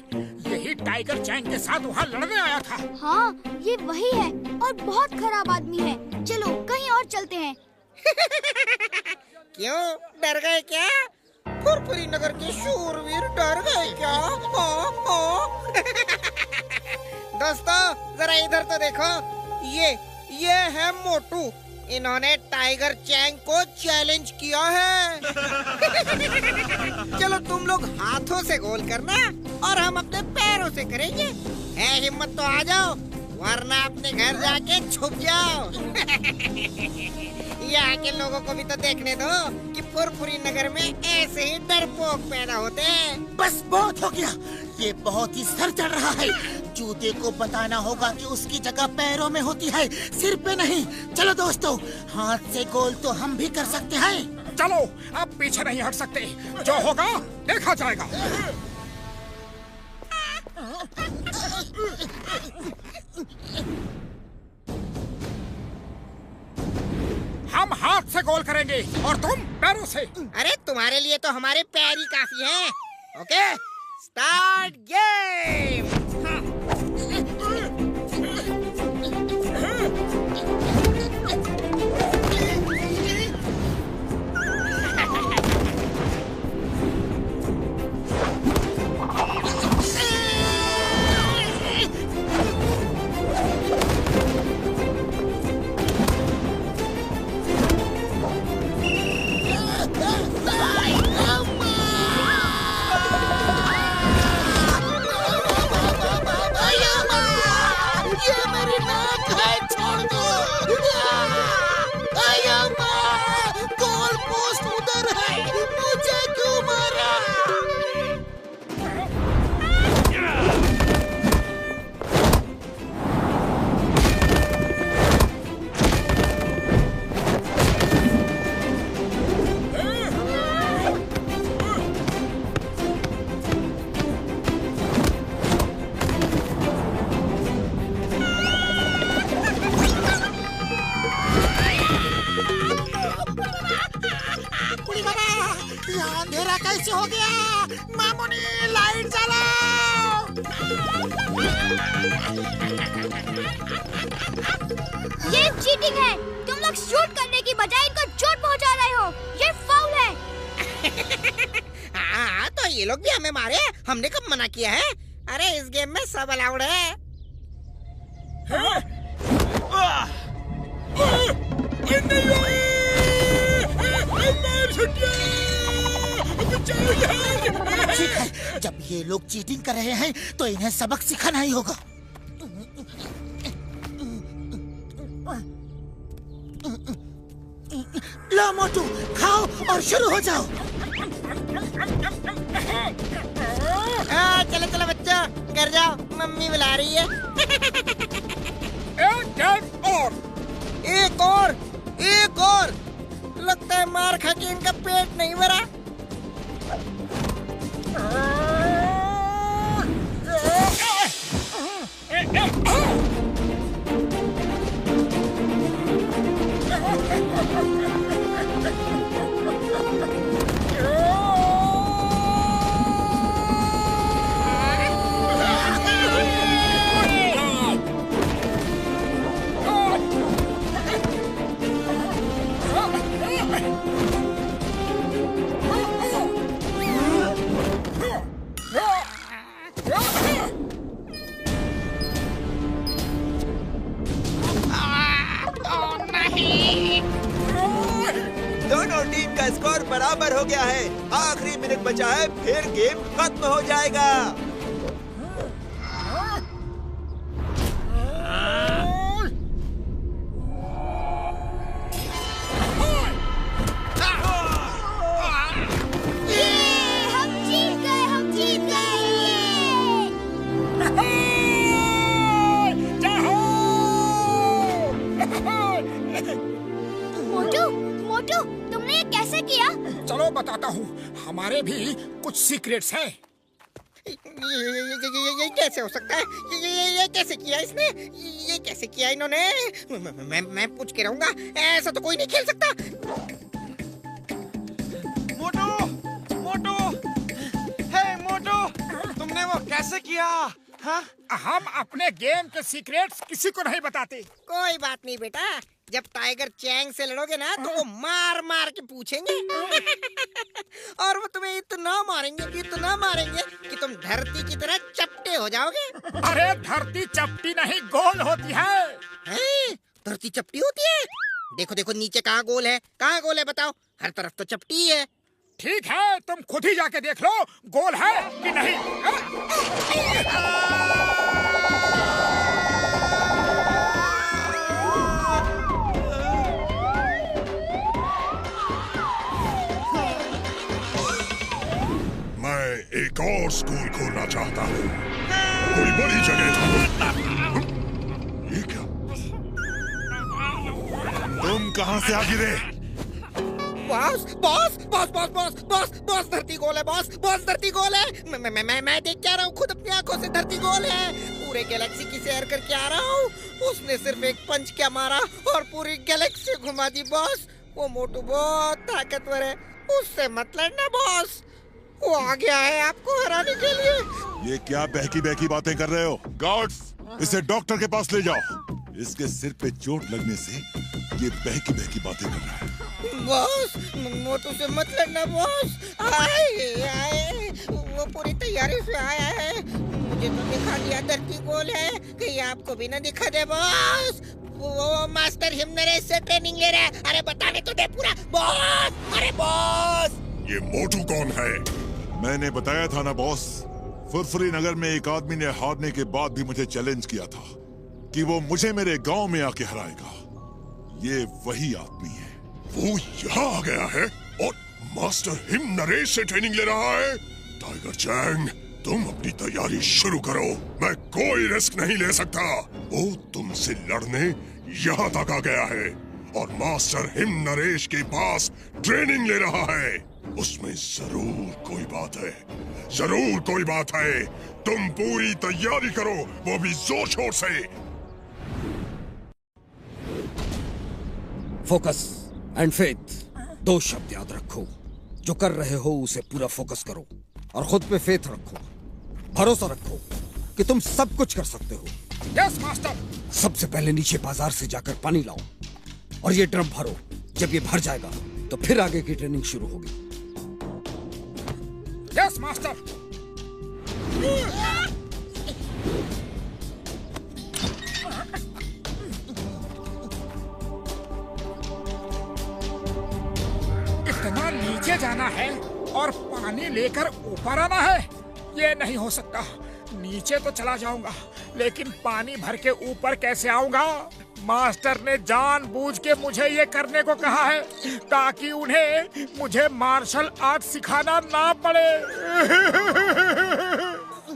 यही टाइगर चैंग के साथ वहाँ लड़ने आया था।
हाँ ये वही है और बहुत खराब आदमी है। चलो कहीं और चलते हैं।
क्यों, डर गए क्या? फुरफुरी नगर के शूरवीर डर गए क्या? दोस्तों जरा इधर तो देखो, ये है मोटू। इन्होंने टाइगर चैंग को चैलेंज किया है। चलो तुम लोग हाथों से गोल करना और हम अपने पैरों से करेंगे। है हिम्मत तो आ जाओ, वरना अपने घर जाके छुप जाओ। यहाँ के लोगों को भी तो देखने दो कि फुरफुरी नगर में ऐसे ही डरपोक पैदा होते हैं।
बस बहुत हो गया, ये बहुत ही सर चढ़ रहा है। जूते को बताना होगा कि उसकी जगह पैरों में होती है, सिर पे नहीं। चलो दोस्तों, हाथ से गोल तो हम भी कर सकते हैं।
चलो अब पीछे नहीं हट सकते, जो होगा देखा जाएगा। हम हाथ से गोल करेंगे और तुम पैरों से।
अरे तुम्हारे लिए तो हमारे पैर ही काफी हैं। Okay, start game.
अंधेरा कैसे हो गया? मामूनी लाइट जलाओ।
ये चीटिंग है। तुम लोग शूट करने की बजाय इनको चोट पहुंचा रहे हो। ये फाउल है।
हाँ तो ये लोग भी हमें मारे, हमने कब मना किया है? अरे इस गेम में सब अलाउड है।
ठीक है, जब ये लोग चीटिंग कर रहे हैं तो इन्हें सबक सिखाना ही होगा। लो मोटू, खाओ और शुरू हो जाओ।
चलो चलो बच्चों, घर जाओ, मम्मी बुला रही है।
एक और,
एक है मार खा के इनका पेट नहीं भरा।
दोनों टीम का स्कोर बराबर हो गया है। आखिरी मिनट बचा है, फिर गेम खत्म हो जाएगा।
चलो बताता हूँ, हमारे भी कुछ सीक्रेट्स हैं।
ये कैसे हो सकता है? ये कैसे किया इसने? ये कैसे किया इन्होंने? मैं पूछ के रहूंगा, ऐसा तो कोई नहीं खेल सकता।
मोटू, मोटू, हे मोटू, तुमने वो कैसे किया? हाँ?
हम अपने गेम के सीक्रेट्स किसी को नहीं बताते।
कोई बात नहीं बेटा, जब टाइगर चैंग से लड़ोगे ना तो वो मार मार के पूछेंगे और वो तुम्हें इतना मारेंगे कि तुम धरती की तरह चपटे हो जाओगे।
अरे धरती चपटी नहीं, गोल होती है।
धरती चपटी होती है? देखो देखो नीचे कहाँ गोल है, कहाँ गोल है बताओ? हर तरफ तो चपटी है।
ठीक है, तुम खुद ही जाके देख लो गोल है कि नहीं।
मैं एक और स्कूल खोलना चाहता हूँ, कोई बड़ी जगह ढूंढो। ये क्या?
तुम कहाँ से आ गिरे?
Boss boss boss boss boss boss boss धरती गोल है, बॉस बॉस धरती गोल है। मैं देख के आ रहा हूँ खुद अपनी आंखों से, धरती गोल है। पूरे गैलेक्सी की सैर करके आ रहा हूँ। उसने सिर्फ एक पंच क्या मारा और पूरी गैलेक्सी घुमा दी बॉस। वो मोटू बहुत ताकतवर है, उससे मत लड़ना बॉस। वो आ गया है आपको हराने के लिए।
ये क्या बहकी बहकी बातें कर रहे हो? गार्ड्स, इसे डॉक्टर के पास ले जाओ। इसके सिर पे चोट लगने से ये बहकी बहकी बातें कर रहा है।
बॉस मोटू से मत लड़ना बॉस। आए वो पूरी तैयारी से आया है। मुझे तो दिखा दिया धरती गोल है, कहीं आपको भी ना दिखा दे बॉस। वो मास्टर हिमनरेश से ट्रेनिंग ले रहा है। अरे बताने तो दे पूरा बॉस। अरे बॉस,
ये मोटू कौन है?
मैंने बताया था ना बॉस, फुरफुरी नगर में एक आदमी ने हारने के बाद भी मुझे चैलेंज किया था कि वो मुझे मेरे गांव में आके हराएगा। ये वही आदमी है।
वो यहाँ आ गया है और मास्टर हिमनरेश से ट्रेनिंग ले रहा है। टाइगर चैंग, तुम अपनी तैयारी शुरू करो। मैं कोई रिस्क नहीं ले सकता। वो तुमसे लड़ने यहाँ तक आ गया है और मास्टर हिमनरेश के पास ट्रेनिंग ले रहा है। उसमें जरूर कोई बात है, जरूर कोई बात है। तुम पूरी तैयारी करो, वो भी जोर शोर से।
फोकस एंड फेथ, दो शब्द याद रखो। जो कर रहे हो उसे पूरा फोकस करो और खुद पे फेथ रखो, भरोसा रखो कि तुम सब कुछ कर सकते हो।
Yes master.
सबसे पहले नीचे बाजार से जाकर पानी लाओ और ये ड्रम भरो। जब ये भर जाएगा तो फिर आगे की ट्रेनिंग शुरू होगी।
Yes master. इतना नीचे जाना है और पानी लेकर ऊपर आना है? ये नहीं हो सकता। नीचे तो चला जाऊंगा, लेकिन पानी भर के ऊपर कैसे आऊंगा? मास्टर ने जानबूझ के मुझे ये करने को कहा है ताकि उन्हें मुझे मार्शल आर्ट सिखाना ना पड़े।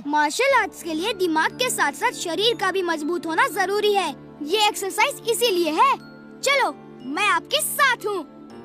मार्शल आर्ट्स के लिए दिमाग के साथ साथ शरीर का भी मजबूत होना जरूरी है। ये एक्सरसाइज इसीलिए है। चलो, मैं आपके साथ हूँ।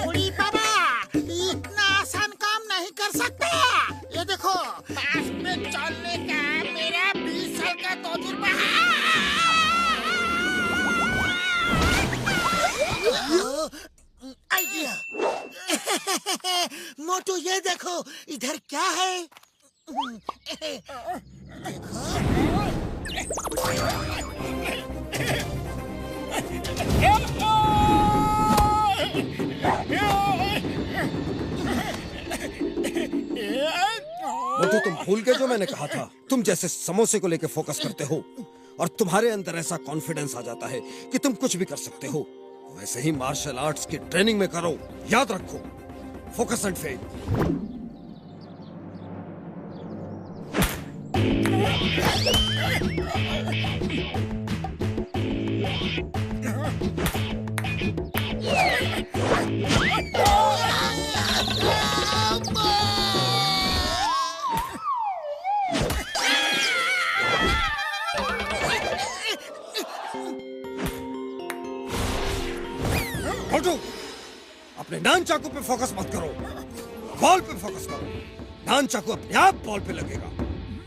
बूढ़ी बाबा, इतना आसान काम नहीं कर सकता। ये देखो, पास में चलने का मेरा 20 साल का तजुर्बा है। आइडिया। मोटू, ये देखो, इधर क्या है?
मोटू, तुम भूल गए जो मैंने कहा था। तुम जैसे समोसे को लेके फोकस करते हो और तुम्हारे अंदर ऐसा कॉन्फिडेंस आ जाता है कि तुम कुछ भी कर सकते हो, वैसे ही मार्शल आर्ट्स की ट्रेनिंग में करो। याद रखो, फोकस एंड फेल। मोटू, अपने नान चाकू पे फोकस मत करो, बॉल पे फोकस करो। नान चाकू अपने आप बॉल पे लगेगा।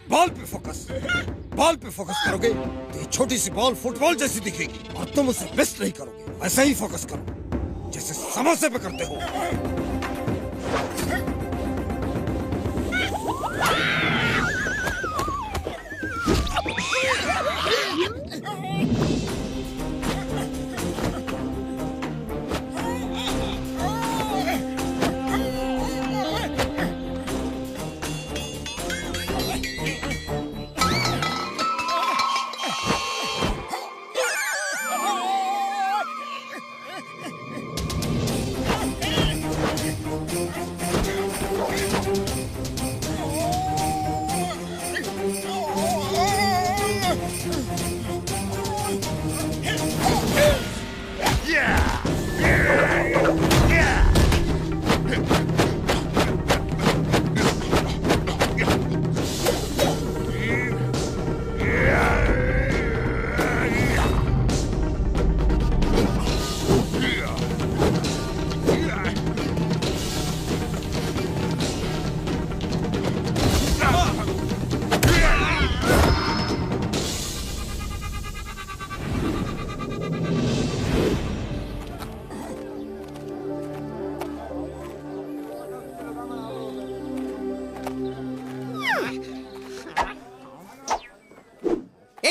बॉल पे फोकस। बॉल पे फोकस करोगे तो ये छोटी सी बॉल फुटबॉल जैसी दिखेगी और तुम उसे मिस नहीं करोगे। वैसे ही फोकस करो जैसे समोसे पे करते हो।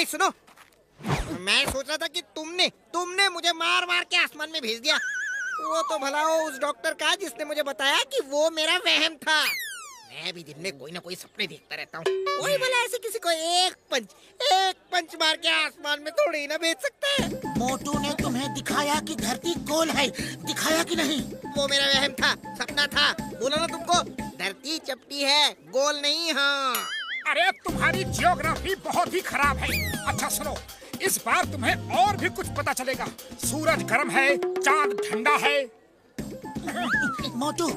सुनो, मैं सोच रहा था कि तुमने मुझे मार मार के आसमान में भेज दिया। वो तो भला हो उस डॉक्टर का जिसने मुझे बताया कि वो मेरा वहम था। मैं भी दिन में कोई ना कोई सपने देखता रहता हूँ। वही भला ऐसे किसी को एक पंच मार के आसमान में थोड़ी ना भेज सकता है।
मोटू ने तुम्हें दिखाया कि धरती गोल है, दिखाया कि नहीं?
वो मेरा वहम था, सपना था। बोला ना तुमको, धरती चपटी है, गोल नहीं। हाँ,
अरे तुम्हारी जियोग्राफी बहुत ही खराब है। अच्छा सुनो, इस बार तुम्हें और भी कुछ पता चलेगा। सूरज गर्म है, चांद ठंडा है।
मोटू,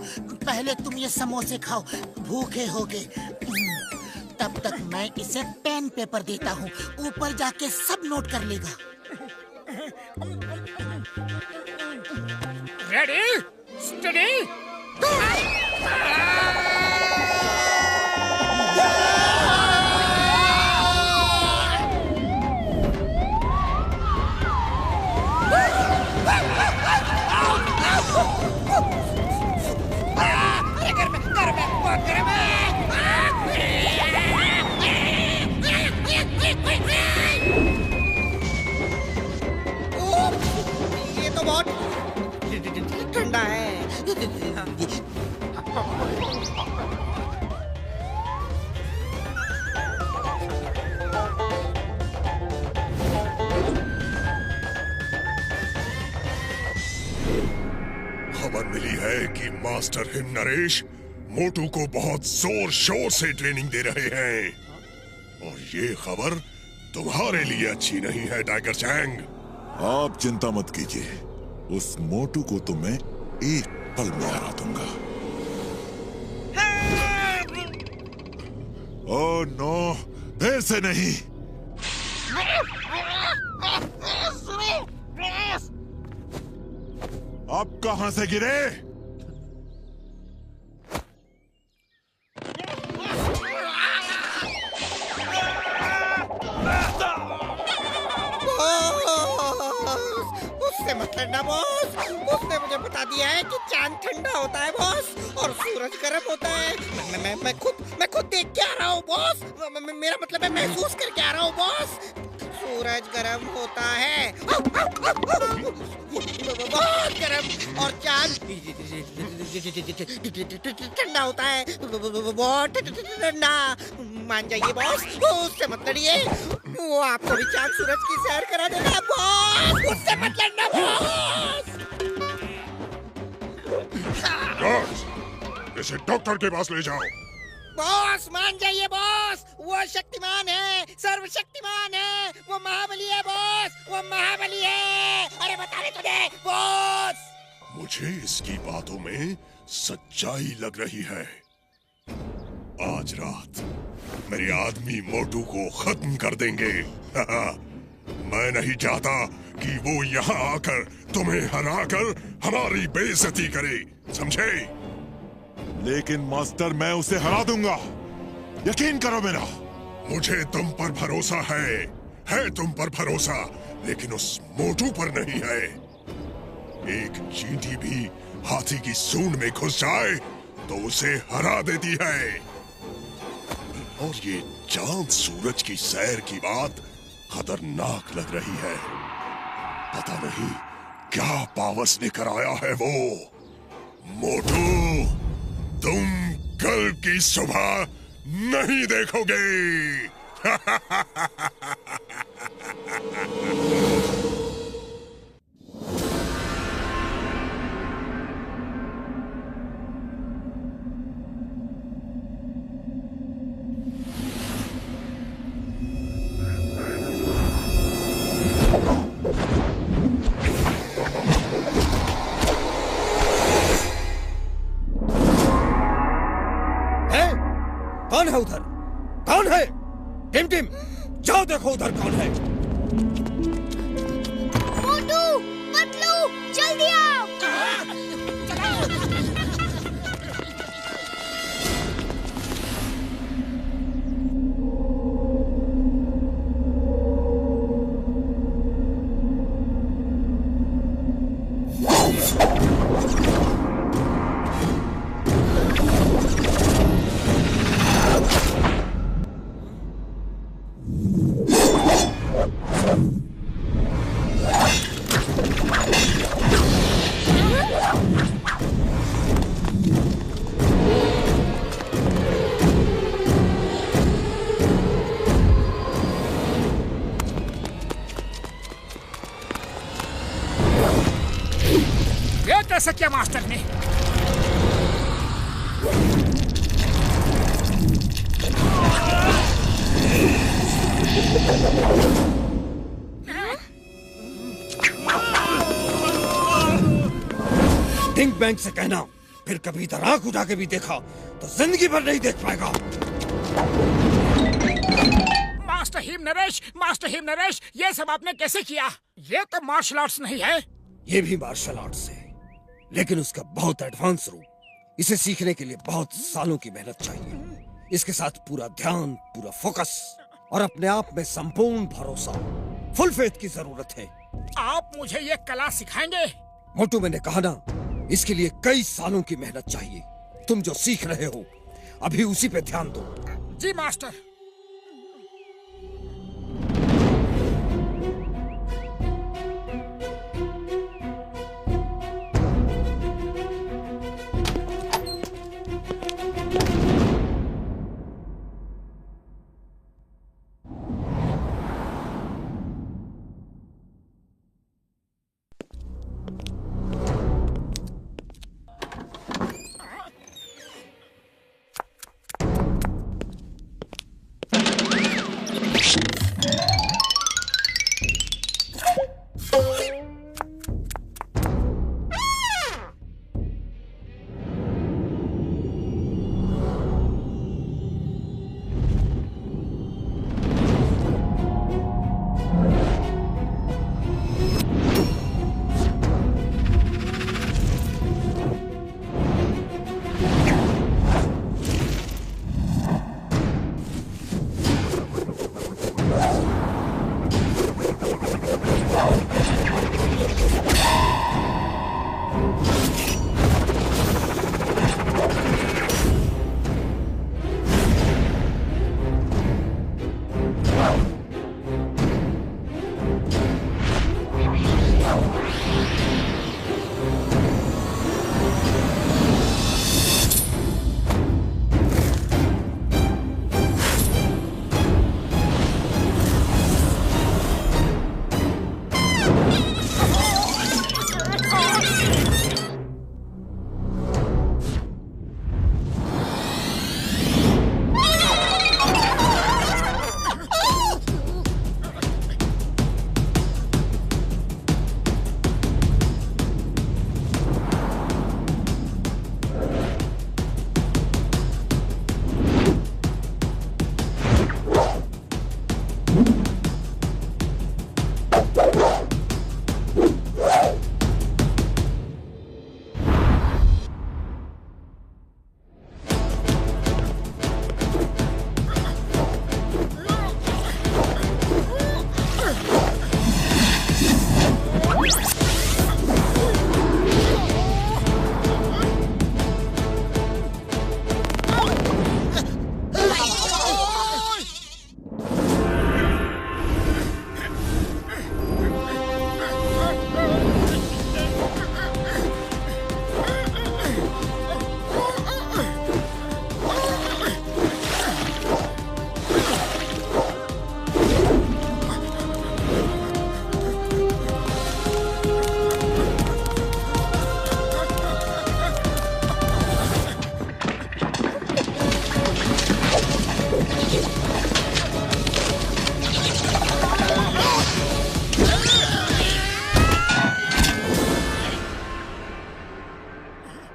पहले तुम ये समोसे खाओ, भूखे होगे। तब तक मैं इसे पेन पेपर देता हूँ, ऊपर जाके सब नोट कर लेगा।
रेडी, स्टडी,
ये तो बहुत ठंडा है।
खबर मिली है कि मास्टर हिम नरेश मोटू को बहुत जोर शोर से ट्रेनिंग दे रहे हैं, और ये खबर तुम्हारे लिए अच्छी नहीं है टाइगर चैंग।
आप चिंता मत कीजिए, उस मोटू को तो मैं एक पल में हरा दूंगा। ओह नो, फिर से नहीं। अब कहां से गिरे?
उससे मत लड़ना बॉस। उसने मुझे बता दिया है कि चांद ठंडा होता है बॉस और सूरज गर्म होता है। मैं खुद देख के आ रहा हूँ बॉस। मेरा मतलब है महसूस करके आ रहा हूँ बॉस। सूरज गर्म होता है, बहुत गर्म, और चांद ठंडा होता है, बहुत ठंडा। मान जाइए बॉस, उससे मत लड़िए। वो आपको भी चांद सूरज की सैर करा देगा बॉस। उससे मत लड़ना बॉस।
इसे डॉक्टर के पास ले जाओ।
बॉस मान जाइए बॉस, वो शक्तिमान है, सर्वशक्तिमान है, वो महाबली है बॉस, वो महाबली है। अरे बता रहे तुझे बॉस।
मुझे इसकी बातों में सच्चाई लग रही है। आज रात मेरे आदमी मोटू को खत्म कर देंगे। मैं नहीं चाहता कि वो यहाँ आकर तुम्हें हराकर हमारी बेइज्जती करे, समझे?
लेकिन मास्टर, मैं उसे हरा दूंगा, यकीन करो मेरा।
मुझे तुम पर भरोसा है तुम पर भरोसा, लेकिन उस मोटू पर नहीं है। एक चींटी भी हाथी की सूंड में घुस जाए तो उसे हरा देती है। और ये चांद सूरज की सैर की बात खतरनाक लग रही है। पता नहीं क्या पावस लेकर आया है वो। मोटू, तुम कल की सुबह नहीं देखोगे।
कौन है उधर? कौन है? टिम टिम, जाओ देखो उधर कौन है।
मोटू, पतलू, जल्दी आओ।
कैसे किया मास्टर ने?
थिंक बैंक से कहना, फिर कभी इधर आंख उठा के भी देखा तो जिंदगी भर नहीं देख पाएगा।
मास्टर हिम नरेश, ये सब आपने कैसे किया? ये तो मार्शल आर्ट्स नहीं है।
ये भी मार्शल आर्ट्स है, लेकिन उसका बहुत एडवांस रूप। इसे सीखने के लिए बहुत सालों की मेहनत चाहिए। इसके साथ पूरा ध्यान, पूरा फोकस और अपने आप में संपूर्ण भरोसा, फुल फेथ की जरूरत है।
आप मुझे ये कला सिखाएंगे?
मोटू, मैंने कहा ना, इसके लिए कई सालों की मेहनत चाहिए। तुम जो सीख रहे हो अभी उसी पे ध्यान दो।
जी मास्टर।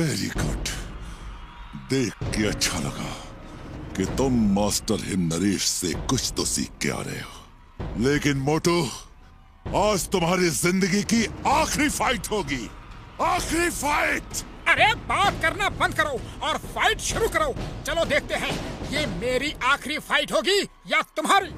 Very good. देख के अच्छा लगा कि तुम मास्टर हिम नरेश से कुछ तो सीख के आ रहे हो। लेकिन मोटू, आज तुम्हारी जिंदगी की आखिरी फाइट होगी। आखिरी फाइट।
अरे बात करना बंद करो और फाइट शुरू करो। चलो देखते हैं ये मेरी आखिरी फाइट होगी या तुम्हारी।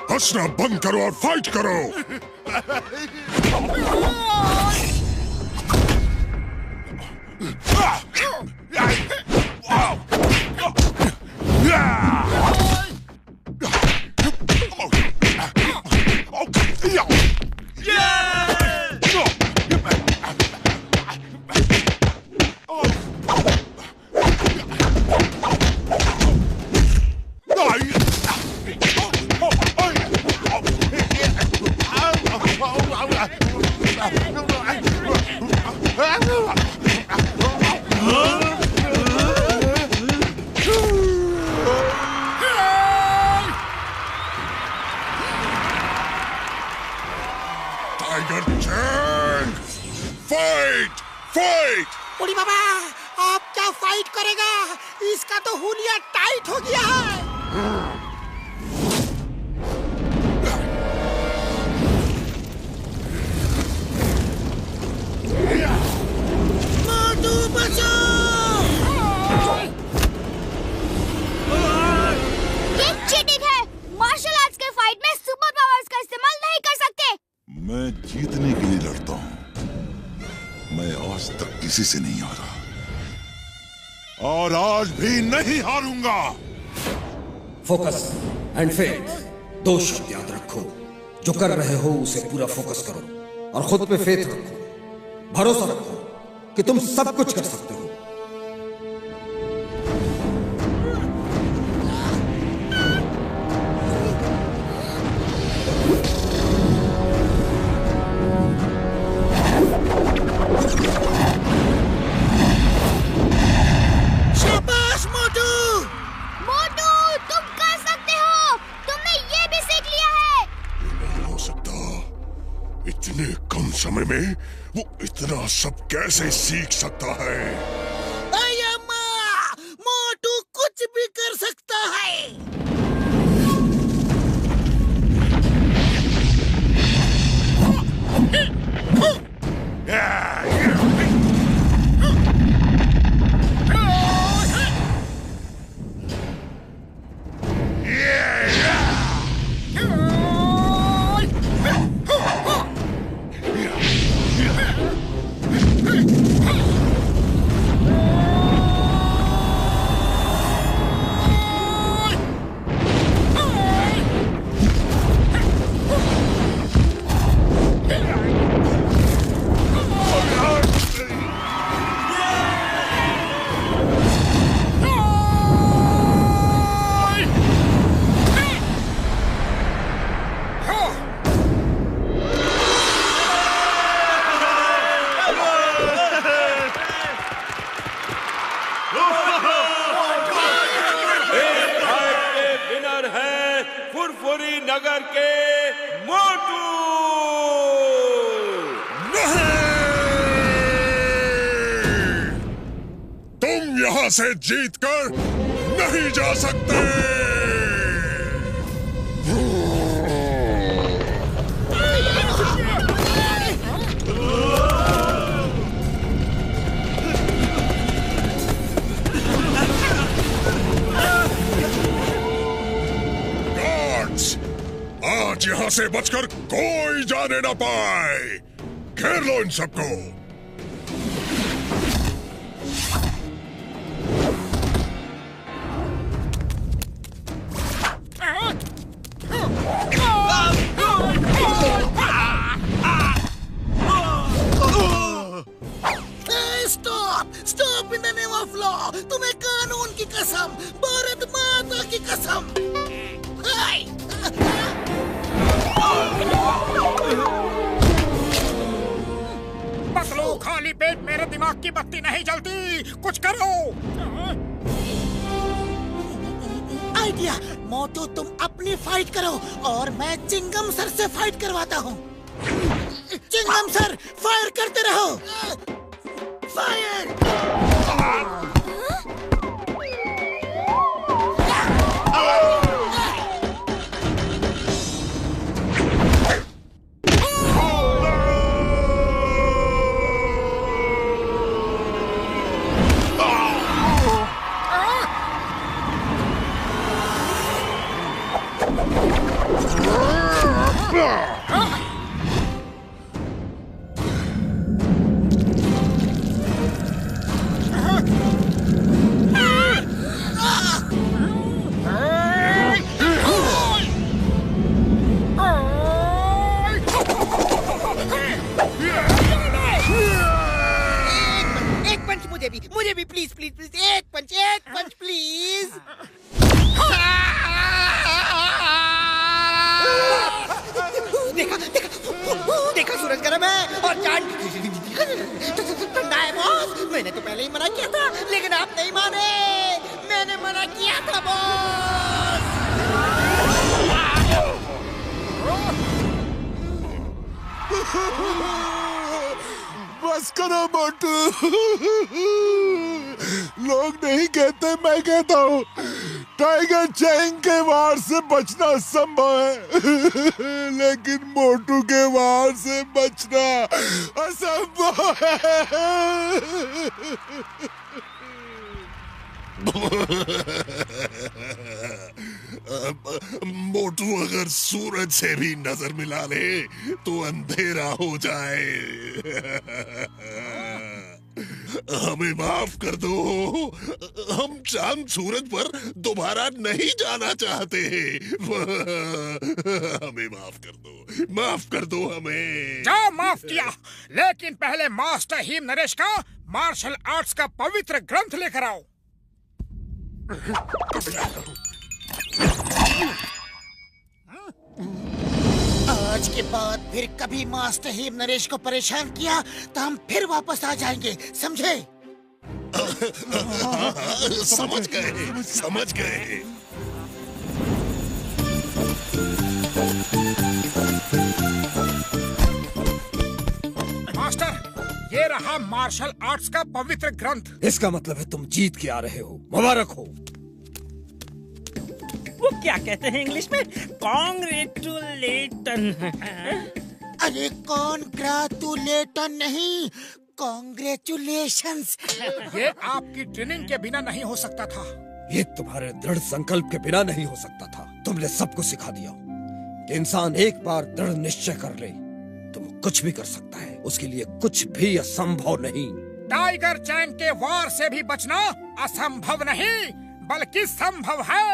हंसना बंद करो और फाइट करो। Tiger Chang, fight fight.
बुढ़ी बाबा, आप क्या फाइट करेगा? इसका तो हुलिया टाइट हो गया है। मोटू बचाओ!
ये चीटिंग है। मार्शल आर्ट्स के फाइट में सुपर पावर्स का इस्तेमाल नहीं कर सकते।
मैं जीतने के लिए लड़ता हूँ। मैं आज तक किसी से नहीं हारा और आज भी नहीं हारूंगा।
फोकस एंड फेथ, दो शब्द याद रखो। जो कर रहे हो उसे पूरा फोकस करो और खुद पे फेथ रखो। भरोसा रखो कि तुम सब कुछ कर सकते हो।
शाबाश मोटू!
मोटू, तुम कर सकते हो। तुमने ये भी सीख लिया है।
नहीं हो सकता। इतने कम समय में वो इतना सब कैसे सीख सकता है?
अय्यम्मा! मोटू कुछ भी कर सकता है।
फुरफुरी नगर के मोटू।
तुम यहाँ से जीतकर नहीं जा सकते। आज यहाँ से बचकर कोई जाने ना पाए। घेर लो इन सबको।
Stop stop in the name of law. तुम्हें कानून की कसम, भारत माता की कसम।
पतलू, खाली पेट मेरे दिमाग की बत्ती नहीं जलती। कुछ करो।
आइडिया। मोटू तुम अपनी फाइट करो और मैं चिंगम सर से फाइट करवाता हूँ। चिंगम सर फायर करते रहो। फायर।
मुझे भी प्लीज प्लीज प्लीज एक पंच प्लीज। देखा देखा देखा, सूरज गर्म है और चांद ठंडा है बॉस। मैंने तो पहले ही मना किया था, लेकिन आप नहीं माने। मैंने मना किया था बॉस।
बस करो मोटू। लोग नहीं कहते, मैं कहता हूँ। टाइगर चैंग के वार से बचना संभव है, लेकिन मोटू के वार से बचना असंभव है।
मोटू अगर सूरज से भी नजर मिला ले तो अंधेरा हो जाए। हमें माफ कर दो। हम चांद सूरज पर दोबारा नहीं जाना चाहते। हमें माफ कर दो, माफ कर दो हमें।
जाओ, माफ किया, लेकिन पहले मास्टर हिम नरेश का मार्शल आर्ट्स का पवित्र ग्रंथ लेकर आओ।
आज के बाद फिर कभी मास्टर हिम नरेश को परेशान किया तो हम फिर वापस आ जाएंगे, समझे?
समझ गए, समझ गए।
मास्टर, ये रहा मार्शल आर्ट्स का पवित्र ग्रंथ।
इसका मतलब है तुम जीत के आ रहे हो। मुबारक हो।
वो क्या कहते हैं इंग्लिश में? कॉन्ग्रेचुलेटन।
अरे कॉन्ग्रेचुलेटन नहीं, कॉन्ग्रेचुलेशंस।
ये आपकी ट्रेनिंग के बिना नहीं हो सकता था।
ये तुम्हारे दृढ़ संकल्प के बिना नहीं हो सकता था। तुमने सबको सिखा दिया कि इंसान एक बार दृढ़ निश्चय कर ले तो वो कुछ भी कर सकता है। उसके लिए कुछ भी असंभव नहीं।
टाइगर चैंग के वार से भी बचना असंभव नहीं, बल्कि संभव है।